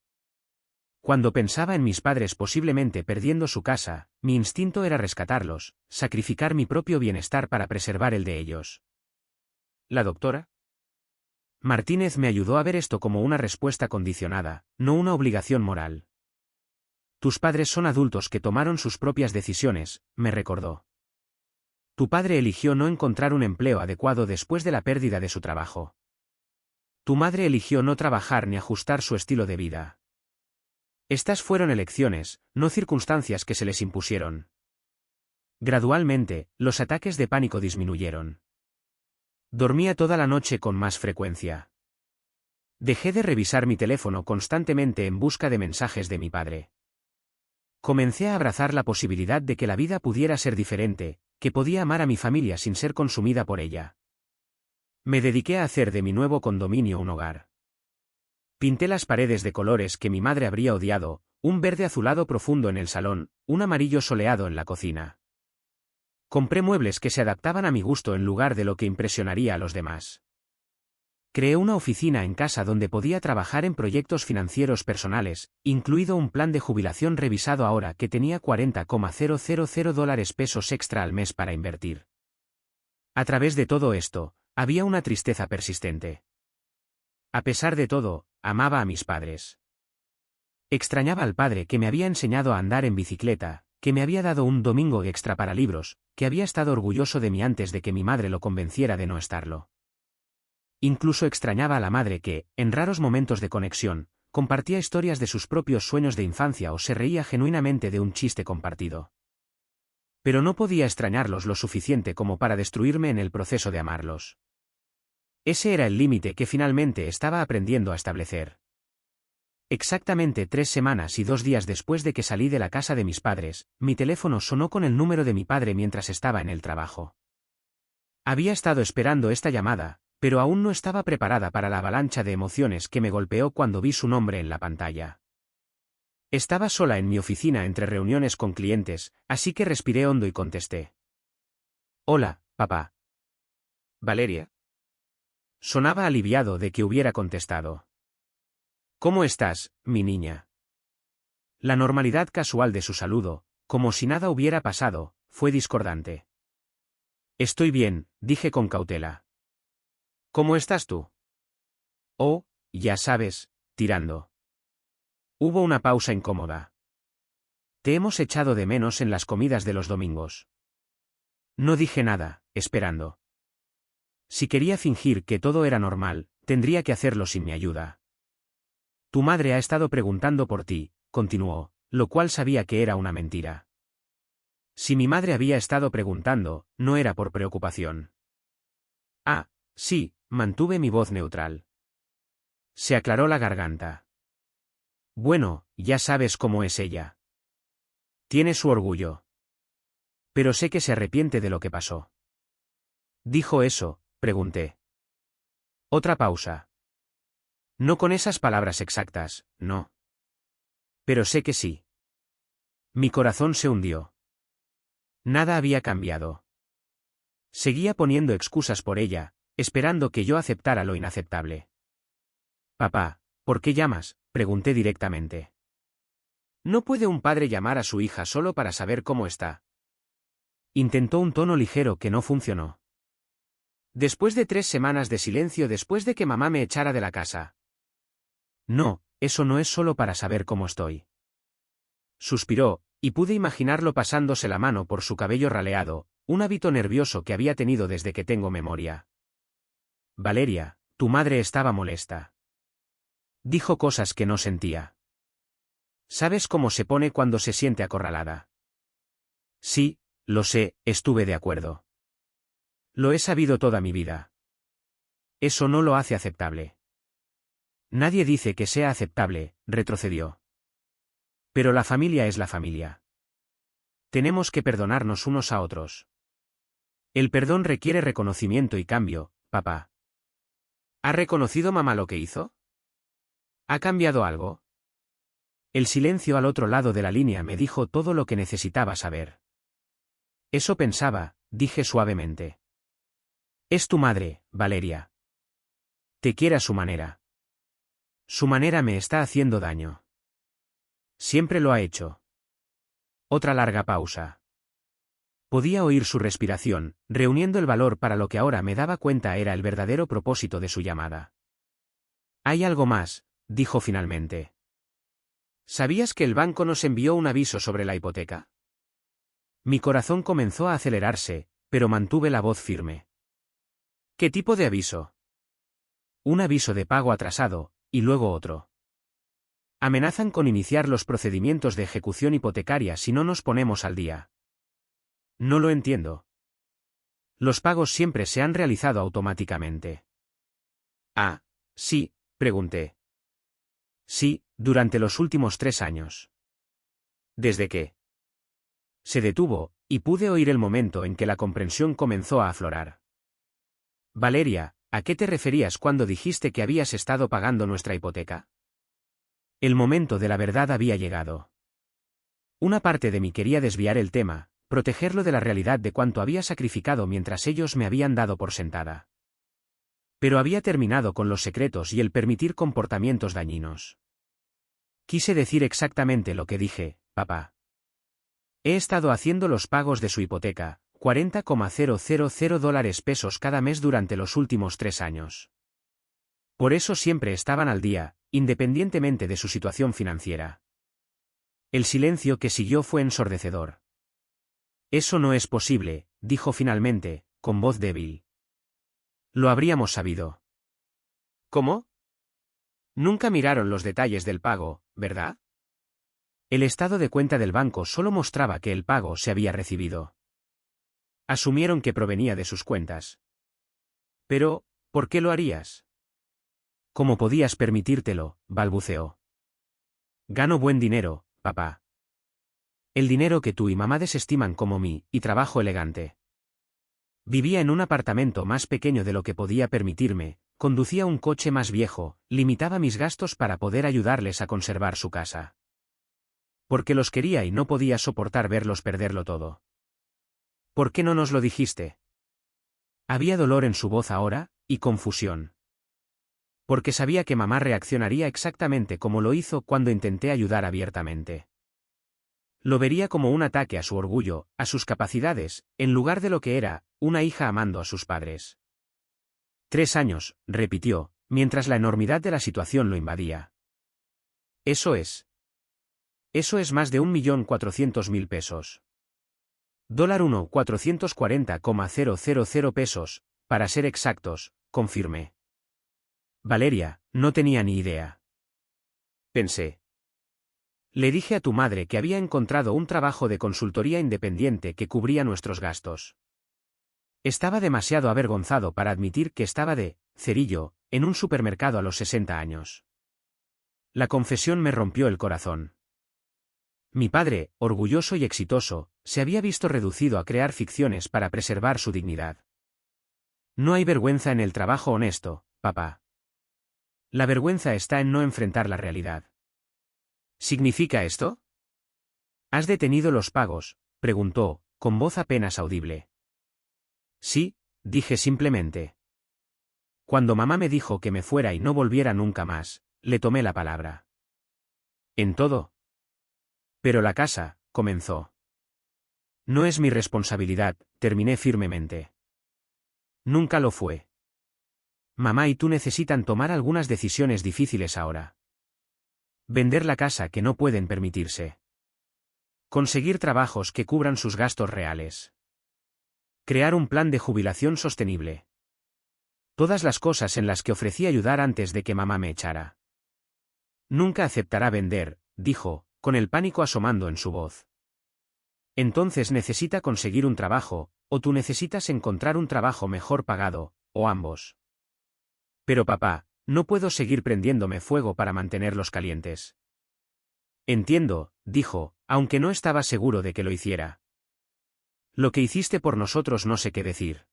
Cuando pensaba en mis padres posiblemente perdiendo su casa, mi instinto era rescatarlos, sacrificar mi propio bienestar para preservar el de ellos. La doctora Martínez me ayudó a ver esto como una respuesta condicionada, no una obligación moral. Tus padres son adultos que tomaron sus propias decisiones, me recordó. Tu padre eligió no encontrar un empleo adecuado después de la pérdida de su trabajo. Tu madre eligió no trabajar ni ajustar su estilo de vida. Estas fueron elecciones, no circunstancias que se les impusieron. Gradualmente, los ataques de pánico disminuyeron. Dormía toda la noche con más frecuencia. Dejé de revisar mi teléfono constantemente en busca de mensajes de mi padre. Comencé a abrazar la posibilidad de que la vida pudiera ser diferente, que podía amar a mi familia sin ser consumida por ella. Me dediqué a hacer de mi nuevo condominio un hogar. Pinté las paredes de colores que mi madre habría odiado, un verde azulado profundo en el salón, un amarillo soleado en la cocina. Compré muebles que se adaptaban a mi gusto en lugar de lo que impresionaría a los demás. Creé una oficina en casa donde podía trabajar en proyectos financieros personales, incluido un plan de jubilación revisado ahora que tenía $40,000 extra al mes para invertir. A través de todo esto, había una tristeza persistente. A pesar de todo, amaba a mis padres. Extrañaba al padre que me había enseñado a andar en bicicleta, que me había dado un domingo extra para libros, que había estado orgulloso de mí antes de que mi madre lo convenciera de no estarlo. Incluso extrañaba a la madre que, en raros momentos de conexión, compartía historias de sus propios sueños de infancia o se reía genuinamente de un chiste compartido. Pero no podía extrañarlos lo suficiente como para destruirme en el proceso de amarlos. Ese era el límite que finalmente estaba aprendiendo a establecer. Exactamente 3 semanas y 2 días después de que salí de la casa de mis padres, mi teléfono sonó con el número de mi padre mientras estaba en el trabajo. Había estado esperando esta llamada, pero aún no estaba preparada para la avalancha de emociones que me golpeó cuando vi su nombre en la pantalla. Estaba sola en mi oficina entre reuniones con clientes, así que respiré hondo y contesté. Hola, papá. ¿Valeria? Sonaba aliviado de que hubiera contestado. ¿Cómo estás, mi niña? La normalidad casual de su saludo, como si nada hubiera pasado, fue discordante. Estoy bien, dije con cautela. ¿Cómo estás tú? Oh, ya sabes, tirando. Hubo una pausa incómoda. Te hemos echado de menos en las comidas de los domingos. No dije nada, esperando. Si quería fingir que todo era normal, tendría que hacerlo sin mi ayuda. Tu madre ha estado preguntando por ti, continuó, lo cual sabía que era una mentira. Si mi madre había estado preguntando, no era por preocupación. Ah, sí, mantuve mi voz neutral. Se aclaró la garganta. Bueno, ya sabes cómo es ella. Tiene su orgullo. Pero sé que se arrepiente de lo que pasó. ¿Dijo eso? Pregunté. Otra pausa. No con esas palabras exactas, no. Pero sé que sí. Mi corazón se hundió. Nada había cambiado. Seguía poniendo excusas por ella, esperando que yo aceptara lo inaceptable. Papá, ¿por qué llamas? Pregunté directamente. ¿No puede un padre llamar a su hija solo para saber cómo está? Intentó un tono ligero que no funcionó. Después de 3 semanas de silencio después de que mamá me echara de la casa. No, eso no es solo para saber cómo estoy. Suspiró, y pude imaginarlo pasándose la mano por su cabello raleado, un hábito nervioso que había tenido desde que tengo memoria. Valeria, tu madre estaba molesta. Dijo cosas que no sentía. ¿Sabes cómo se pone cuando se siente acorralada? Sí, lo sé, estuve de acuerdo. Lo he sabido toda mi vida. Eso no lo hace aceptable. Nadie dice que sea aceptable, retrocedió. Pero la familia es la familia. Tenemos que perdonarnos unos a otros. El perdón requiere reconocimiento y cambio, papá. ¿Ha reconocido mamá lo que hizo? ¿Ha cambiado algo? El silencio al otro lado de la línea me dijo todo lo que necesitaba saber. Eso pensaba, dije suavemente. Es tu madre, Valeria. Te quiere a su manera. Su manera me está haciendo daño. Siempre lo ha hecho. Otra larga pausa. Podía oír su respiración, reuniendo el valor para lo que ahora me daba cuenta era el verdadero propósito de su llamada. Hay algo más, dijo finalmente. ¿Sabías que el banco nos envió un aviso sobre la hipoteca? Mi corazón comenzó a acelerarse, pero mantuve la voz firme. ¿Qué tipo de aviso? Un aviso de pago atrasado, y luego otro. Amenazan con iniciar los procedimientos de ejecución hipotecaria si no nos ponemos al día. No lo entiendo. Los pagos siempre se han realizado automáticamente. Ah, sí, pregunté. Sí, durante los últimos 3 años. ¿Desde qué? Se detuvo, y pude oír el momento en que la comprensión comenzó a aflorar. Valeria, ¿a qué te referías cuando dijiste que habías estado pagando nuestra hipoteca? El momento de la verdad había llegado. Una parte de mí quería desviar el tema, protegerlo de la realidad de cuánto había sacrificado mientras ellos me habían dado por sentada. Pero había terminado con los secretos y el permitir comportamientos dañinos. Quise decir exactamente lo que dije, papá. He estado haciendo los pagos de su hipoteca, $40,000 cada mes durante los últimos 3 años. Por eso siempre estaban al día, independientemente de su situación financiera. El silencio que siguió fue ensordecedor. Eso no es posible, dijo finalmente, con voz débil. Lo habríamos sabido. ¿Cómo? Nunca miraron los detalles del pago, ¿verdad? El estado de cuenta del banco solo mostraba que el pago se había recibido. Asumieron que provenía de sus cuentas. Pero, ¿por qué lo harías? ¿Cómo podías permitírtelo?, balbuceó. Gano buen dinero, papá. El dinero que tú y mamá desestiman como y trabajo elegante. Vivía en un apartamento más pequeño de lo que podía permitirme, conducía un coche más viejo, limitaba mis gastos para poder ayudarles a conservar su casa. Porque los quería y no podía soportar verlos perderlo todo. ¿Por qué no nos lo dijiste? Había dolor en su voz ahora, y confusión. Porque sabía que mamá reaccionaría exactamente como lo hizo cuando intenté ayudar abiertamente. Lo vería como un ataque a su orgullo, a sus capacidades, en lugar de lo que era, una hija amando a sus padres. 3 años, repitió, mientras la enormidad de la situación lo invadía. Eso es más de 1.400.000 pesos. $1, 440,000 pesos, para ser exactos, confirmé. Valeria, no tenía ni idea. Pensé. Le dije a tu madre que había encontrado un trabajo de consultoría independiente que cubría nuestros gastos. Estaba demasiado avergonzado para admitir que estaba de cerillo en un supermercado a los 60 años. La confesión me rompió el corazón. Mi padre, orgulloso y exitoso, se había visto reducido a crear ficciones para preservar su dignidad. No hay vergüenza en el trabajo honesto, papá. La vergüenza está en no enfrentar la realidad. ¿Significa esto? ¿Has detenido los pagos?, preguntó, con voz apenas audible. Sí, dije simplemente. Cuando mamá me dijo que me fuera y no volviera nunca más, le tomé la palabra. ¿En todo? Pero la casa, comenzó. No es mi responsabilidad, terminé firmemente. Nunca lo fue. Mamá y tú necesitan tomar algunas decisiones difíciles ahora. Vender la casa que no pueden permitirse. Conseguir trabajos que cubran sus gastos reales. Crear un plan de jubilación sostenible. Todas las cosas en las que ofrecí ayudar antes de que mamá me echara. Nunca aceptará vender, dijo, con el pánico asomando en su voz. Entonces necesita conseguir un trabajo, o tú necesitas encontrar un trabajo mejor pagado, o ambos. Pero papá, no puedo seguir prendiéndome fuego para mantenerlos calientes. Entiendo, dijo, aunque no estaba seguro de que lo hiciera. Lo que hiciste por nosotros no sé qué decir.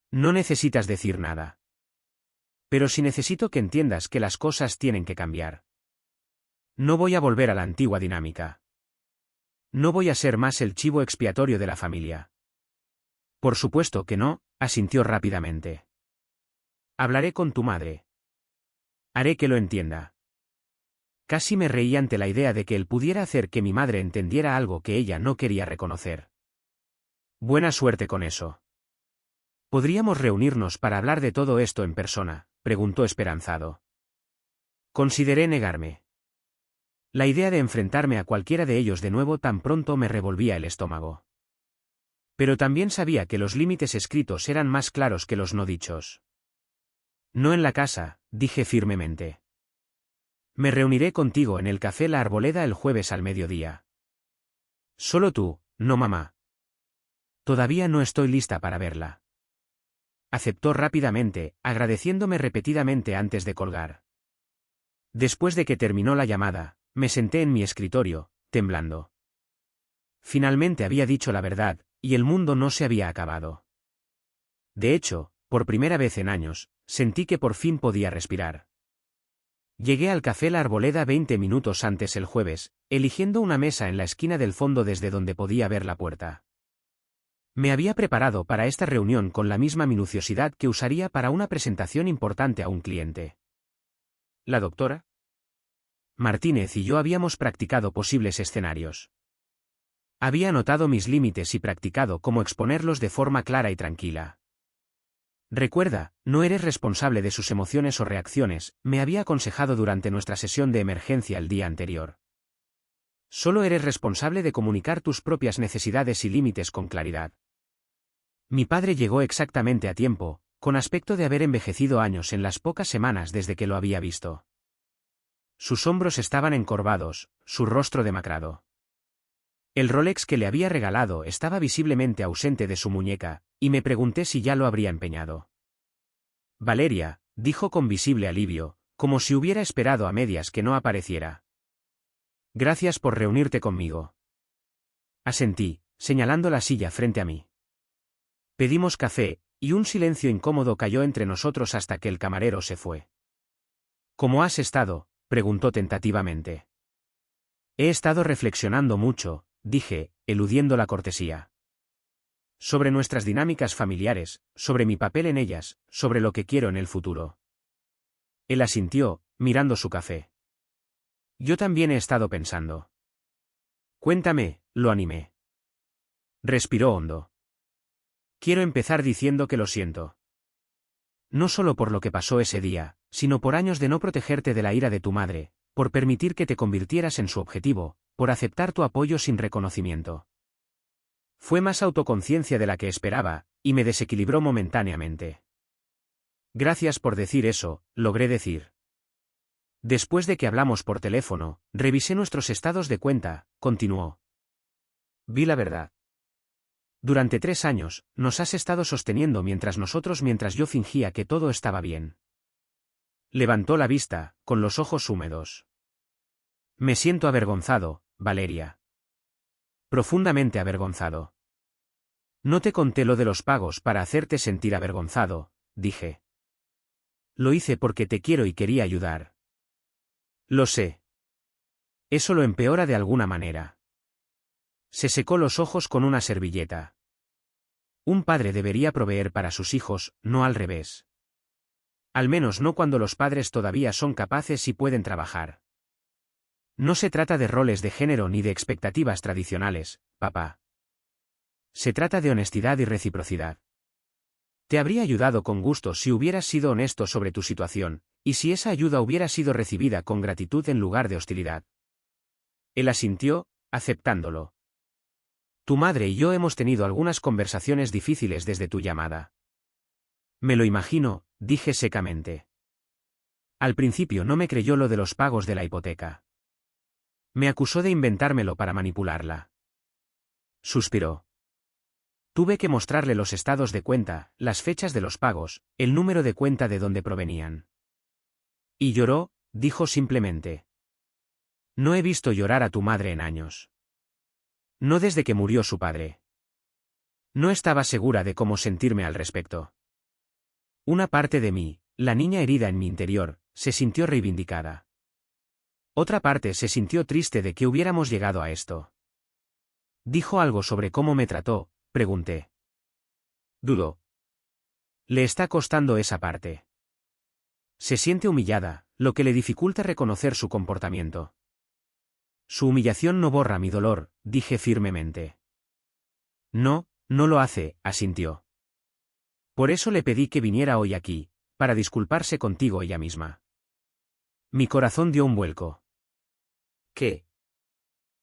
No necesitas decir nada. Pero sí necesito que entiendas que las cosas tienen que cambiar. No voy a volver a la antigua dinámica. No voy a ser más el chivo expiatorio de la familia. Por supuesto que no, asintió rápidamente. Hablaré con tu madre. Haré que lo entienda. Casi me reí ante la idea de que él pudiera hacer que mi madre entendiera algo que ella no quería reconocer. Buena suerte con eso. ¿Podríamos reunirnos para hablar de todo esto en persona?, preguntó esperanzado. Consideré negarme. La idea de enfrentarme a cualquiera de ellos de nuevo tan pronto me revolvía el estómago. Pero también sabía que los límites escritos eran más claros que los no dichos. No en la casa, dije firmemente. Me reuniré contigo en el Café La Arboleda el jueves al mediodía. Solo tú, no mamá. Todavía no estoy lista para verla. Aceptó rápidamente, agradeciéndome repetidamente antes de colgar. Después de que terminó la llamada, me senté en mi escritorio, temblando. Finalmente había dicho la verdad, y el mundo no se había acabado. De hecho, por primera vez en años, sentí que por fin podía respirar. Llegué al Café La Arboleda 20 minutos antes el jueves, eligiendo una mesa en la esquina del fondo desde donde podía ver la puerta. Me había preparado para esta reunión con la misma minuciosidad que usaría para una presentación importante a un cliente. La doctora Martínez y yo habíamos practicado posibles escenarios. Había anotado mis límites y practicado cómo exponerlos de forma clara y tranquila. Recuerda, no eres responsable de sus emociones o reacciones, me había aconsejado durante nuestra sesión de emergencia el día anterior. Solo eres responsable de comunicar tus propias necesidades y límites con claridad. Mi padre llegó exactamente a tiempo, con aspecto de haber envejecido años en las pocas semanas desde que lo había visto. Sus hombros estaban encorvados, su rostro demacrado. El Rolex que le había regalado estaba visiblemente ausente de su muñeca, y me pregunté si ya lo habría empeñado. Valeria, dijo con visible alivio, como si hubiera esperado a medias que no apareciera. Gracias por reunirte conmigo. Asentí, señalando la silla frente a mí. Pedimos café, y un silencio incómodo cayó entre nosotros hasta que el camarero se fue. ¿Cómo has estado?, preguntó tentativamente. He estado reflexionando mucho, dije, eludiendo la cortesía. Sobre nuestras dinámicas familiares, sobre mi papel en ellas, sobre lo que quiero en el futuro. Él asintió, mirando su café. Yo también he estado pensando. Cuéntame, lo animé. Respiró hondo. Quiero empezar diciendo que lo siento. No solo por lo que pasó ese día, sino por años de no protegerte de la ira de tu madre, por permitir que te convirtieras en su objetivo, por aceptar tu apoyo sin reconocimiento. Fue más autoconciencia de la que esperaba, y me desequilibró momentáneamente. Gracias por decir eso, logré decir. Después de que hablamos por teléfono, revisé nuestros estados de cuenta, continuó. Vi la verdad. Durante 3 años, nos has estado sosteniendo mientras yo fingía que todo estaba bien. Levantó la vista, con los ojos húmedos. Me siento avergonzado, Valeria. Profundamente avergonzado. No te conté lo de los pagos para hacerte sentir avergonzado, dije. Lo hice porque te quiero y quería ayudar. Lo sé. Eso lo empeora de alguna manera. Se secó los ojos con una servilleta. Un padre debería proveer para sus hijos, no al revés. Al menos no cuando los padres todavía son capaces y pueden trabajar. No se trata de roles de género ni de expectativas tradicionales, papá. Se trata de honestidad y reciprocidad. Te habría ayudado con gusto si hubieras sido honesto sobre tu situación, y si esa ayuda hubiera sido recibida con gratitud en lugar de hostilidad. Él asintió, aceptándolo. Tu madre y yo hemos tenido algunas conversaciones difíciles desde tu llamada. Me lo imagino, dije secamente. Al principio no me creyó lo de los pagos de la hipoteca. Me acusó de inventármelo para manipularla. Suspiró. Tuve que mostrarle los estados de cuenta, las fechas de los pagos, el número de cuenta de donde provenían. Y lloró, dijo simplemente. No he visto llorar a tu madre en años. No desde que murió su padre. No estaba segura de cómo sentirme al respecto. Una parte de mí, la niña herida en mi interior, se sintió reivindicada. Otra parte se sintió triste de que hubiéramos llegado a esto. ¿Dijo algo sobre cómo me trató?, pregunté. Dudó. Le está costando esa parte. Se siente humillada, lo que le dificulta reconocer su comportamiento. Su humillación no borra mi dolor, dije firmemente. No, no lo hace, asintió. Por eso le pedí que viniera hoy aquí, para disculparse contigo ella misma. Mi corazón dio un vuelco. ¿Qué?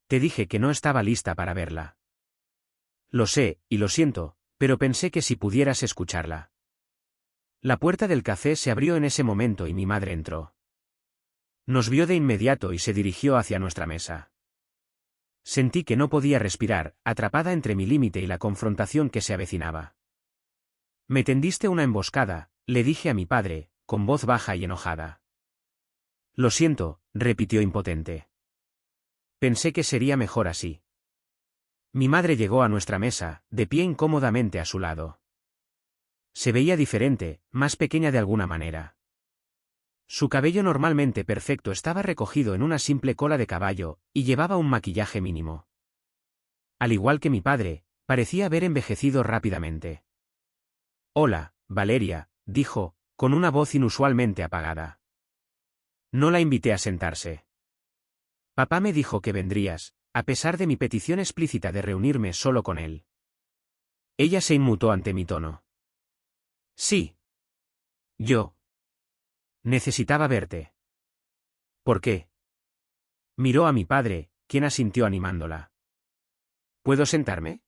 Te dije que no estaba lista para verla. Lo sé, y lo siento, pero pensé que si pudieras escucharla. La puerta del café se abrió en ese momento y mi madre entró. Nos vio de inmediato y se dirigió hacia nuestra mesa. Sentí que no podía respirar, atrapada entre mi límite y la confrontación que se avecinaba. Me tendiste una emboscada, le dije a mi padre, con voz baja y enojada. Lo siento, repitió impotente. Pensé que sería mejor así. Mi madre llegó a nuestra mesa, de pie incómodamente a su lado. Se veía diferente, más pequeña de alguna manera. Su cabello normalmente perfecto estaba recogido en una simple cola de caballo, y llevaba un maquillaje mínimo. Al igual que mi padre, parecía haber envejecido rápidamente. Hola, Valeria, dijo, con una voz inusualmente apagada. No la invité a sentarse. Papá me dijo que vendrías, a pesar de mi petición explícita de reunirme solo con él. Ella se inmutó ante mi tono. Sí. Yo. Necesitaba verte. ¿Por qué? Miró a mi padre, quien asintió animándola. ¿Puedo sentarme?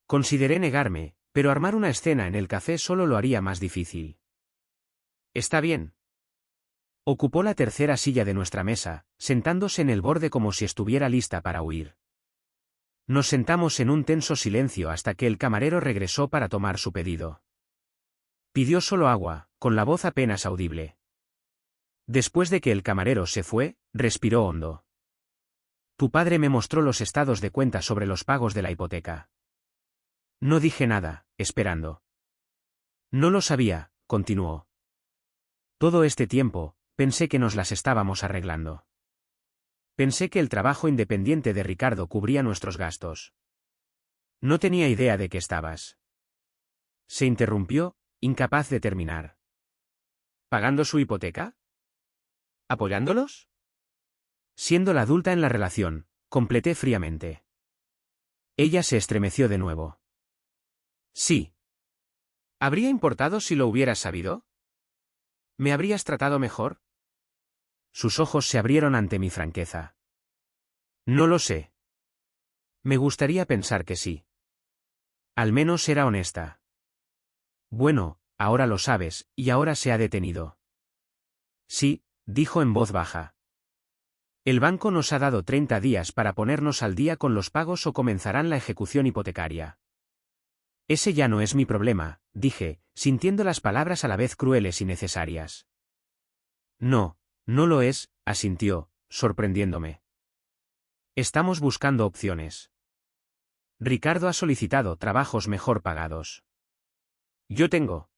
Consideré negarme, pero armar una escena en el café solo lo haría más difícil. Está bien. Ocupó la tercera silla de nuestra mesa, sentándose en el borde como si estuviera lista para huir. Nos sentamos en un tenso silencio hasta que el camarero regresó para tomar su pedido. Pidió solo agua, con la voz apenas audible. Después de que el camarero se fue, respiró hondo. Tu padre me mostró los estados de cuenta sobre los pagos de la hipoteca. No dije nada, esperando. No lo sabía, continuó. Todo este tiempo, pensé que nos las estábamos arreglando. Pensé que el trabajo independiente de Ricardo cubría nuestros gastos. No tenía idea de que estabas. Se interrumpió, incapaz de terminar. ¿Pagando su hipoteca? ¿Apoyándolos? Siendo la adulta en la relación, completé fríamente. Ella se estremeció de nuevo. Sí. ¿Habría importado si lo hubieras sabido? ¿Me habrías tratado mejor? Sus ojos se abrieron ante mi franqueza. No lo sé. Me gustaría pensar que sí. Al menos era honesta. Bueno, ahora lo sabes, y ahora se ha detenido. Sí, dijo en voz baja. El banco nos ha dado 30 días para ponernos al día con los pagos o comenzarán la ejecución hipotecaria. Ese ya no es mi problema, dije, sintiendo las palabras a la vez crueles y necesarias. No, no lo es, asintió, sorprendiéndome. Estamos buscando opciones. Ricardo ha solicitado trabajos mejor pagados. Yo tengo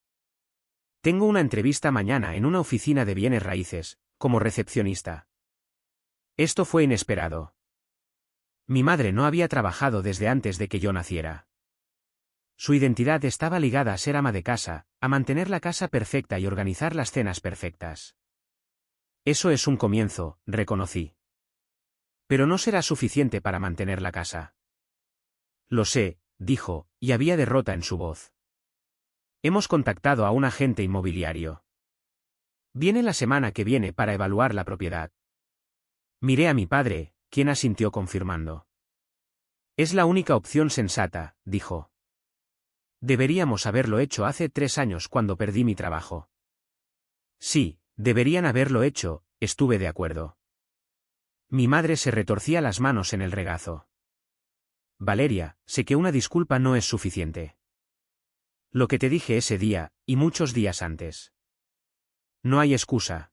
una entrevista mañana en una oficina de bienes raíces, como recepcionista. Esto fue inesperado. Mi madre no había trabajado desde antes de que yo naciera. Su identidad estaba ligada a ser ama de casa, a mantener la casa perfecta y organizar las cenas perfectas. Eso es un comienzo, reconocí. Pero no será suficiente para mantener la casa. Lo sé, dijo, y había derrota en su voz. Hemos contactado a un agente inmobiliario. Viene la semana que viene para evaluar la propiedad. Miré a mi padre, quien asintió confirmando. Es la única opción sensata, dijo. Deberíamos haberlo hecho hace 3 años cuando perdí mi trabajo. Sí, deberían haberlo hecho, estuve de acuerdo. Mi madre se retorcía las manos en el regazo. Valeria, sé que una disculpa no es suficiente. Lo que te dije ese día, y muchos días antes. No hay excusa.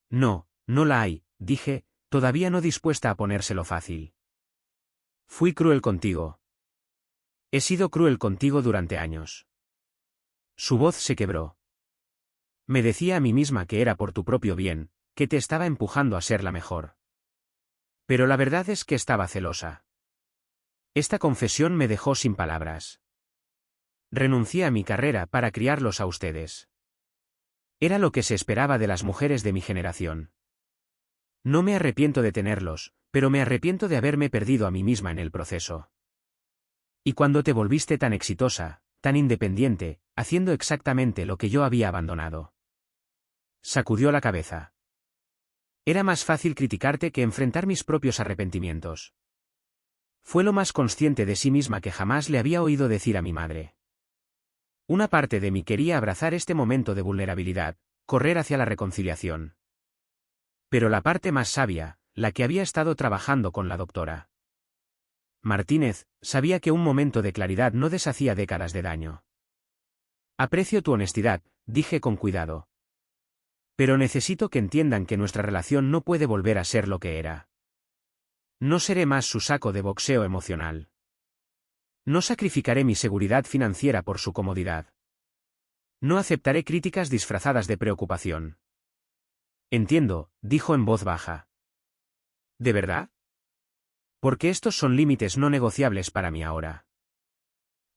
No, no la hay, dije, todavía no dispuesta a ponérselo fácil. Fui cruel contigo. He sido cruel contigo durante años. Su voz se quebró. Me decía a mí misma que era por tu propio bien, que te estaba empujando a ser la mejor. Pero la verdad es que estaba celosa. Esta confesión me dejó sin palabras. Renuncié a mi carrera para criarlos a ustedes. Era lo que se esperaba de las mujeres de mi generación. No me arrepiento de tenerlos, pero me arrepiento de haberme perdido a mí misma en el proceso. Y cuando te volviste tan exitosa, tan independiente, haciendo exactamente lo que yo había abandonado. Sacudió la cabeza. Era más fácil criticarte que enfrentar mis propios arrepentimientos. Fue lo más consciente de sí misma que jamás le había oído decir a mi madre. Una parte de mí quería abrazar este momento de vulnerabilidad, correr hacia la reconciliación. Pero la parte más sabia, la que había estado trabajando con la doctora Martínez, sabía que un momento de claridad no deshacía décadas de daño. Aprecio tu honestidad, dije con cuidado. Pero necesito que entiendan que nuestra relación no puede volver a ser lo que era. No seré más su saco de boxeo emocional. No sacrificaré mi seguridad financiera por su comodidad. No aceptaré críticas disfrazadas de preocupación. Entiendo, dijo en voz baja. ¿De verdad? Porque estos son límites no negociables para mí ahora.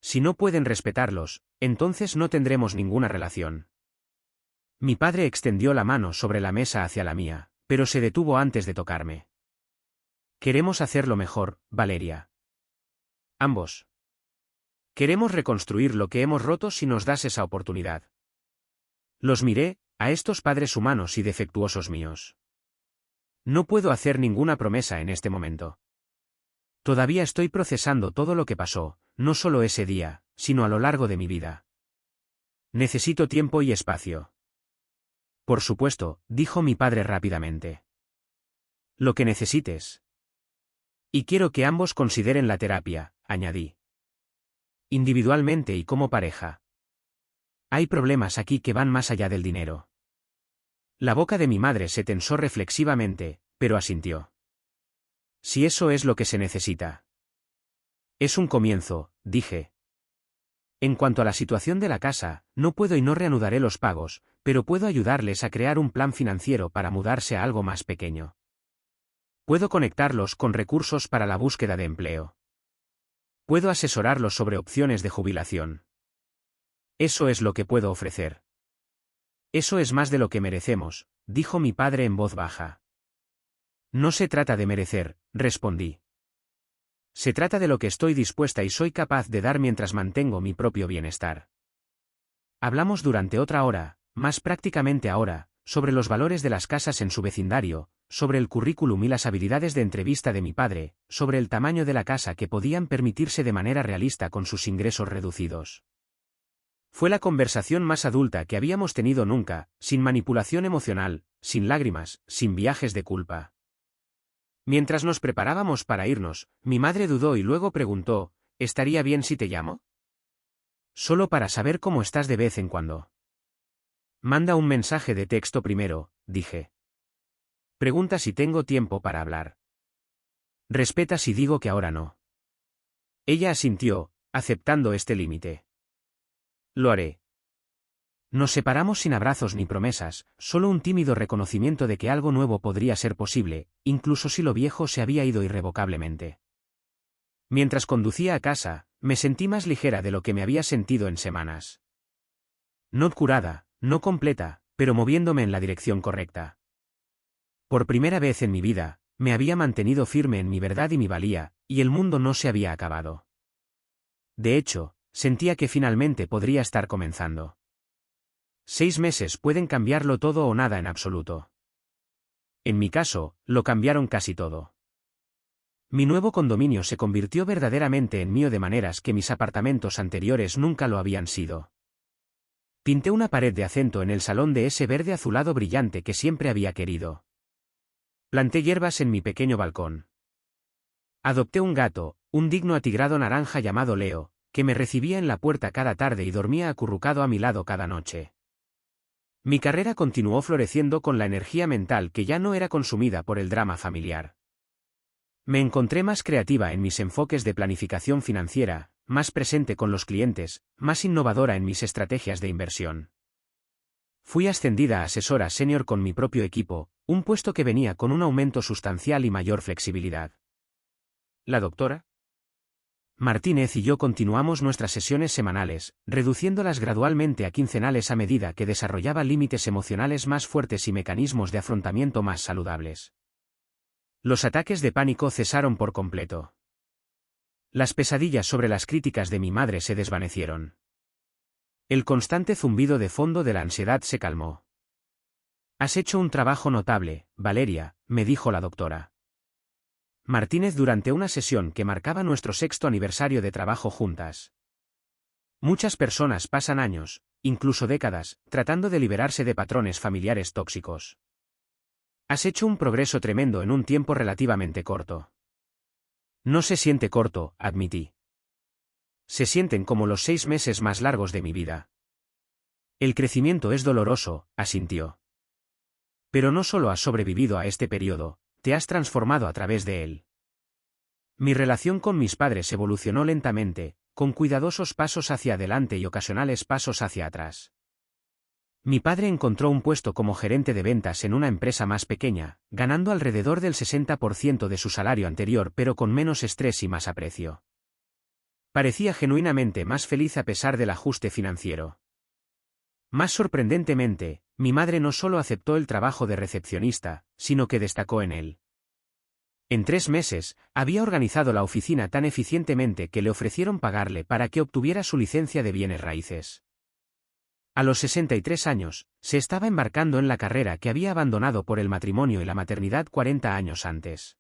Si no pueden respetarlos, entonces no tendremos ninguna relación. Mi padre extendió la mano sobre la mesa hacia la mía, pero se detuvo antes de tocarme. Queremos hacerlo mejor, Valeria. Ambos. Queremos reconstruir lo que hemos roto si nos das esa oportunidad. Los miré, a estos padres humanos y defectuosos míos. No puedo hacer ninguna promesa en este momento. Todavía estoy procesando todo lo que pasó, no solo ese día, sino a lo largo de mi vida. Necesito tiempo y espacio. Por supuesto, dijo mi padre rápidamente. Lo que necesites. Y quiero que ambos consideren la terapia, añadí. Individualmente y como pareja. Hay problemas aquí que van más allá del dinero. La boca de mi madre se tensó reflexivamente, pero asintió. Si eso es lo que se necesita. Es un comienzo, dije. En cuanto a la situación de la casa, no puedo y no reanudaré los pagos, pero puedo ayudarles a crear un plan financiero para mudarse a algo más pequeño. Puedo conectarlos con recursos para la búsqueda de empleo. Puedo asesorarlos sobre opciones de jubilación. Eso es lo que puedo ofrecer. Eso es más de lo que merecemos, dijo mi padre en voz baja. No se trata de merecer, respondí. Se trata de lo que estoy dispuesta y soy capaz de dar mientras mantengo mi propio bienestar. Hablamos durante otra hora, más prácticamente ahora, sobre los valores de las casas en su vecindario, sobre el currículum y las habilidades de entrevista de mi padre, sobre el tamaño de la casa que podían permitirse de manera realista con sus ingresos reducidos. Fue la conversación más adulta que habíamos tenido nunca, sin manipulación emocional, sin lágrimas, sin viajes de culpa. Mientras nos preparábamos para irnos, mi madre dudó y luego preguntó, ¿estaría bien si te llamo? Solo para saber cómo estás de vez en cuando. Manda un mensaje de texto primero, dije. Pregunta si tengo tiempo para hablar. Respeta si digo que ahora no. Ella asintió, aceptando este límite. Lo haré. Nos separamos sin abrazos ni promesas, solo un tímido reconocimiento de que algo nuevo podría ser posible, incluso si lo viejo se había ido irrevocablemente. Mientras conducía a casa, me sentí más ligera de lo que me había sentido en semanas. No curada, no completa, pero moviéndome en la dirección correcta. Por primera vez en mi vida, me había mantenido firme en mi verdad y mi valía, y el mundo no se había acabado. De hecho, sentía que finalmente podría estar comenzando. 6 meses pueden cambiarlo todo o nada en absoluto. En mi caso, lo cambiaron casi todo. Mi nuevo condominio se convirtió verdaderamente en mío de maneras que mis apartamentos anteriores nunca lo habían sido. Pinté una pared de acento en el salón de ese verde azulado brillante que siempre había querido. Planté hierbas en mi pequeño balcón. Adopté un gato, un digno atigrado naranja llamado Leo, que me recibía en la puerta cada tarde y dormía acurrucado a mi lado cada noche. Mi carrera continuó floreciendo con la energía mental que ya no era consumida por el drama familiar. Me encontré más creativa en mis enfoques de planificación financiera, más presente con los clientes, más innovadora en mis estrategias de inversión. Fui ascendida a asesora senior con mi propio equipo, un puesto que venía con un aumento sustancial y mayor flexibilidad. La doctora Martínez y yo continuamos nuestras sesiones semanales, reduciéndolas gradualmente a quincenales a medida que desarrollaba límites emocionales más fuertes y mecanismos de afrontamiento más saludables. Los ataques de pánico cesaron por completo. Las pesadillas sobre las críticas de mi madre se desvanecieron. El constante zumbido de fondo de la ansiedad se calmó. «Has hecho un trabajo notable, Valeria», me dijo la doctora Martínez durante una sesión que marcaba nuestro 6º aniversario de trabajo juntas. Muchas personas pasan años, incluso décadas, tratando de liberarse de patrones familiares tóxicos. Has hecho un progreso tremendo en un tiempo relativamente corto. No se siente corto, admití. Se sienten como los 6 meses más largos de mi vida. El crecimiento es doloroso, asintió. Pero no solo has sobrevivido a este periodo, te has transformado a través de él. Mi relación con mis padres evolucionó lentamente, con cuidadosos pasos hacia adelante y ocasionales pasos hacia atrás. Mi padre encontró un puesto como gerente de ventas en una empresa más pequeña, ganando alrededor del 60% de su salario anterior pero con menos estrés y más aprecio. Parecía genuinamente más feliz a pesar del ajuste financiero. Más sorprendentemente, mi madre no solo aceptó el trabajo de recepcionista, sino que destacó en él. En 3 meses, había organizado la oficina tan eficientemente que le ofrecieron pagarle para que obtuviera su licencia de bienes raíces. A los 63 años, se estaba embarcando en la carrera que había abandonado por el matrimonio y la maternidad 40 años antes.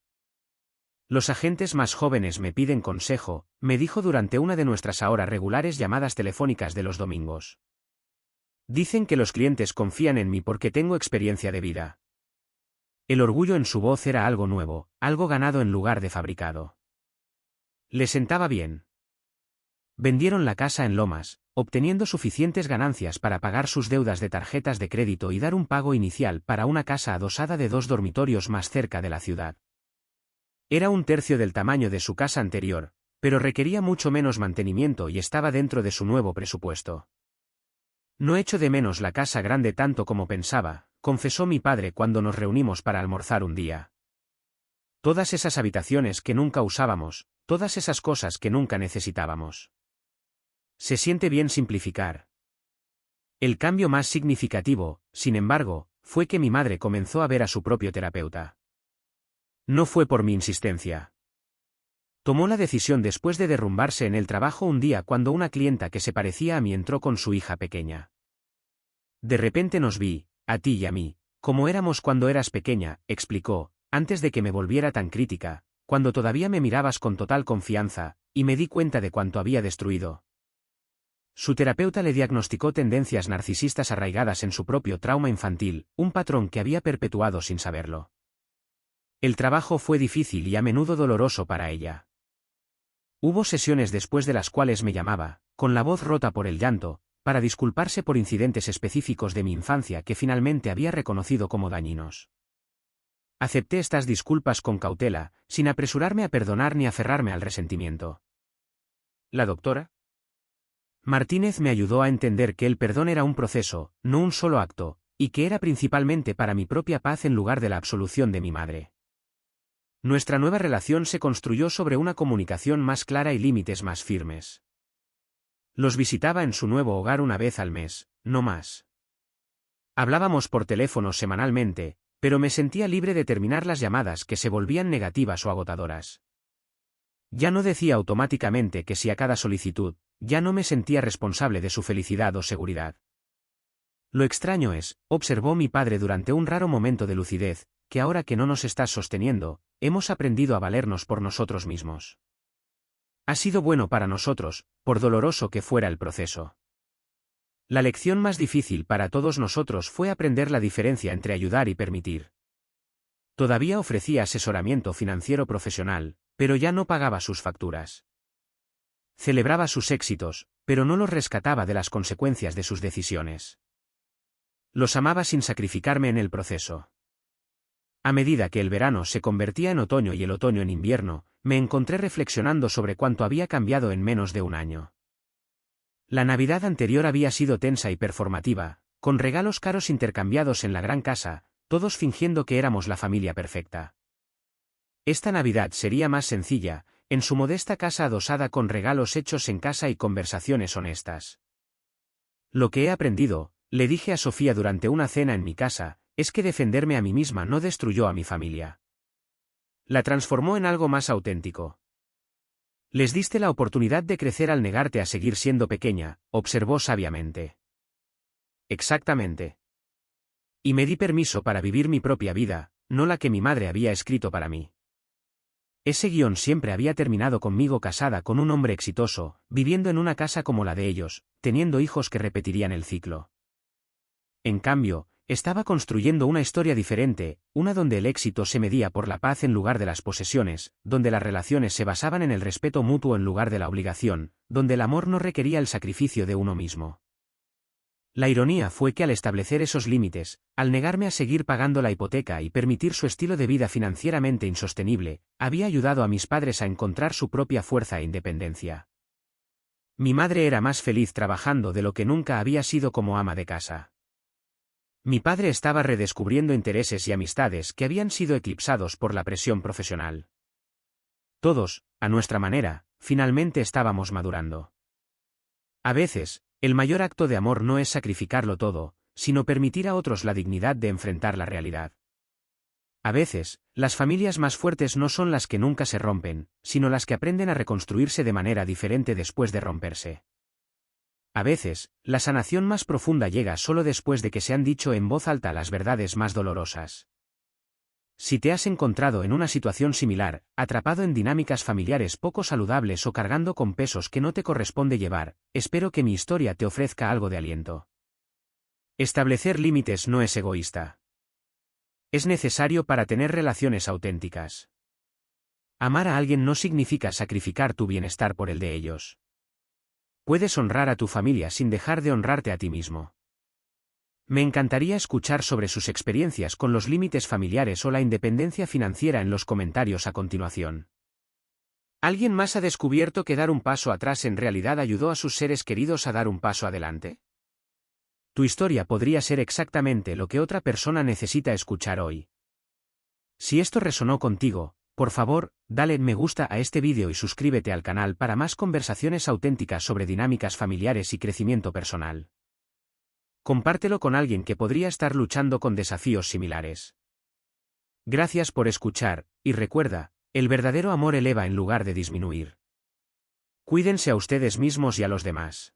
Los agentes más jóvenes me piden consejo, me dijo durante una de nuestras ahora regulares llamadas telefónicas de los domingos. Dicen que los clientes confían en mí porque tengo experiencia de vida. El orgullo en su voz era algo nuevo, algo ganado en lugar de fabricado. Le sentaba bien. Vendieron la casa en Lomas, obteniendo suficientes ganancias para pagar sus deudas de tarjetas de crédito y dar un pago inicial para una casa adosada de 2 dormitorios más cerca de la ciudad. Era 1/3 del tamaño de su casa anterior, pero requería mucho menos mantenimiento y estaba dentro de su nuevo presupuesto. No echo de menos la casa grande tanto como pensaba, confesó mi padre cuando nos reunimos para almorzar un día. Todas esas habitaciones que nunca usábamos, todas esas cosas que nunca necesitábamos. Se siente bien simplificar. El cambio más significativo, sin embargo, fue que mi madre comenzó a ver a su propio terapeuta. No fue por mi insistencia. Tomó la decisión después de derrumbarse en el trabajo un día cuando una clienta que se parecía a mí entró con su hija pequeña. De repente nos vi, a ti y a mí, como éramos cuando eras pequeña, explicó, antes de que me volviera tan crítica, cuando todavía me mirabas con total confianza, y me di cuenta de cuánto había destruido. Su terapeuta le diagnosticó tendencias narcisistas arraigadas en su propio trauma infantil, un patrón que había perpetuado sin saberlo. El trabajo fue difícil y a menudo doloroso para ella. Hubo sesiones después de las cuales me llamaba, con la voz rota por el llanto, para disculparse por incidentes específicos de mi infancia que finalmente había reconocido como dañinos. Acepté estas disculpas con cautela, sin apresurarme a perdonar ni aferrarme al resentimiento. ¿La doctora Martínez me ayudó a entender que el perdón era un proceso, no un solo acto, y que era principalmente para mi propia paz en lugar de la absolución de mi madre. Nuestra nueva relación se construyó sobre una comunicación más clara y límites más firmes. Los visitaba en su nuevo hogar una vez al mes, no más. Hablábamos por teléfono semanalmente, pero me sentía libre de terminar las llamadas que se volvían negativas o agotadoras. Ya no decía automáticamente que sí a cada solicitud, ya no me sentía responsable de su felicidad o seguridad. Lo extraño es, observó mi padre durante un raro momento de lucidez, que ahora que no nos estás sosteniendo, hemos aprendido a valernos por nosotros mismos. Ha sido bueno para nosotros, por doloroso que fuera el proceso. La lección más difícil para todos nosotros fue aprender la diferencia entre ayudar y permitir. Todavía ofrecía asesoramiento financiero profesional, pero ya no pagaba sus facturas. Celebraba sus éxitos, pero no los rescataba de las consecuencias de sus decisiones. Los amaba sin sacrificarme en el proceso. A medida que el verano se convertía en otoño y el otoño en invierno, me encontré reflexionando sobre cuánto había cambiado en menos de un año. La Navidad anterior había sido tensa y performativa, con regalos caros intercambiados en la gran casa, todos fingiendo que éramos la familia perfecta. Esta Navidad sería más sencilla, en su modesta casa adosada con regalos hechos en casa y conversaciones honestas. Lo que he aprendido, le dije a Sofía durante una cena en mi casa, es que defenderme a mí misma no destruyó a mi familia. La transformó en algo más auténtico. Les diste la oportunidad de crecer al negarte a seguir siendo pequeña, observó sabiamente. Exactamente. Y me di permiso para vivir mi propia vida, no la que mi madre había escrito para mí. Ese guión siempre había terminado conmigo casada con un hombre exitoso, viviendo en una casa como la de ellos, teniendo hijos que repetirían el ciclo. En cambio, estaba construyendo una historia diferente, una donde el éxito se medía por la paz en lugar de las posesiones, donde las relaciones se basaban en el respeto mutuo en lugar de la obligación, donde el amor no requería el sacrificio de uno mismo. La ironía fue que al establecer esos límites, al negarme a seguir pagando la hipoteca y permitir su estilo de vida financieramente insostenible, había ayudado a mis padres a encontrar su propia fuerza e independencia. Mi madre era más feliz trabajando de lo que nunca había sido como ama de casa. Mi padre estaba redescubriendo intereses y amistades que habían sido eclipsados por la presión profesional. Todos, a nuestra manera, finalmente estábamos madurando. A veces, el mayor acto de amor no es sacrificarlo todo, sino permitir a otros la dignidad de enfrentar la realidad. A veces, las familias más fuertes no son las que nunca se rompen, sino las que aprenden a reconstruirse de manera diferente después de romperse. A veces, la sanación más profunda llega solo después de que se han dicho en voz alta las verdades más dolorosas. Si te has encontrado en una situación similar, atrapado en dinámicas familiares poco saludables o cargando con pesos que no te corresponde llevar, espero que mi historia te ofrezca algo de aliento. Establecer límites no es egoísta. Es necesario para tener relaciones auténticas. Amar a alguien no significa sacrificar tu bienestar por el de ellos. Puedes honrar a tu familia sin dejar de honrarte a ti mismo. Me encantaría escuchar sobre sus experiencias con los límites familiares o la independencia financiera en los comentarios a continuación. ¿Alguien más ha descubierto que dar un paso atrás en realidad ayudó a sus seres queridos a dar un paso adelante? Tu historia podría ser exactamente lo que otra persona necesita escuchar hoy. Si esto resonó contigo, por favor, dale me gusta a este vídeo y suscríbete al canal para más conversaciones auténticas sobre dinámicas familiares y crecimiento personal. Compártelo con alguien que podría estar luchando con desafíos similares. Gracias por escuchar, y recuerda, el verdadero amor eleva en lugar de disminuir. Cuídense a ustedes mismos y a los demás.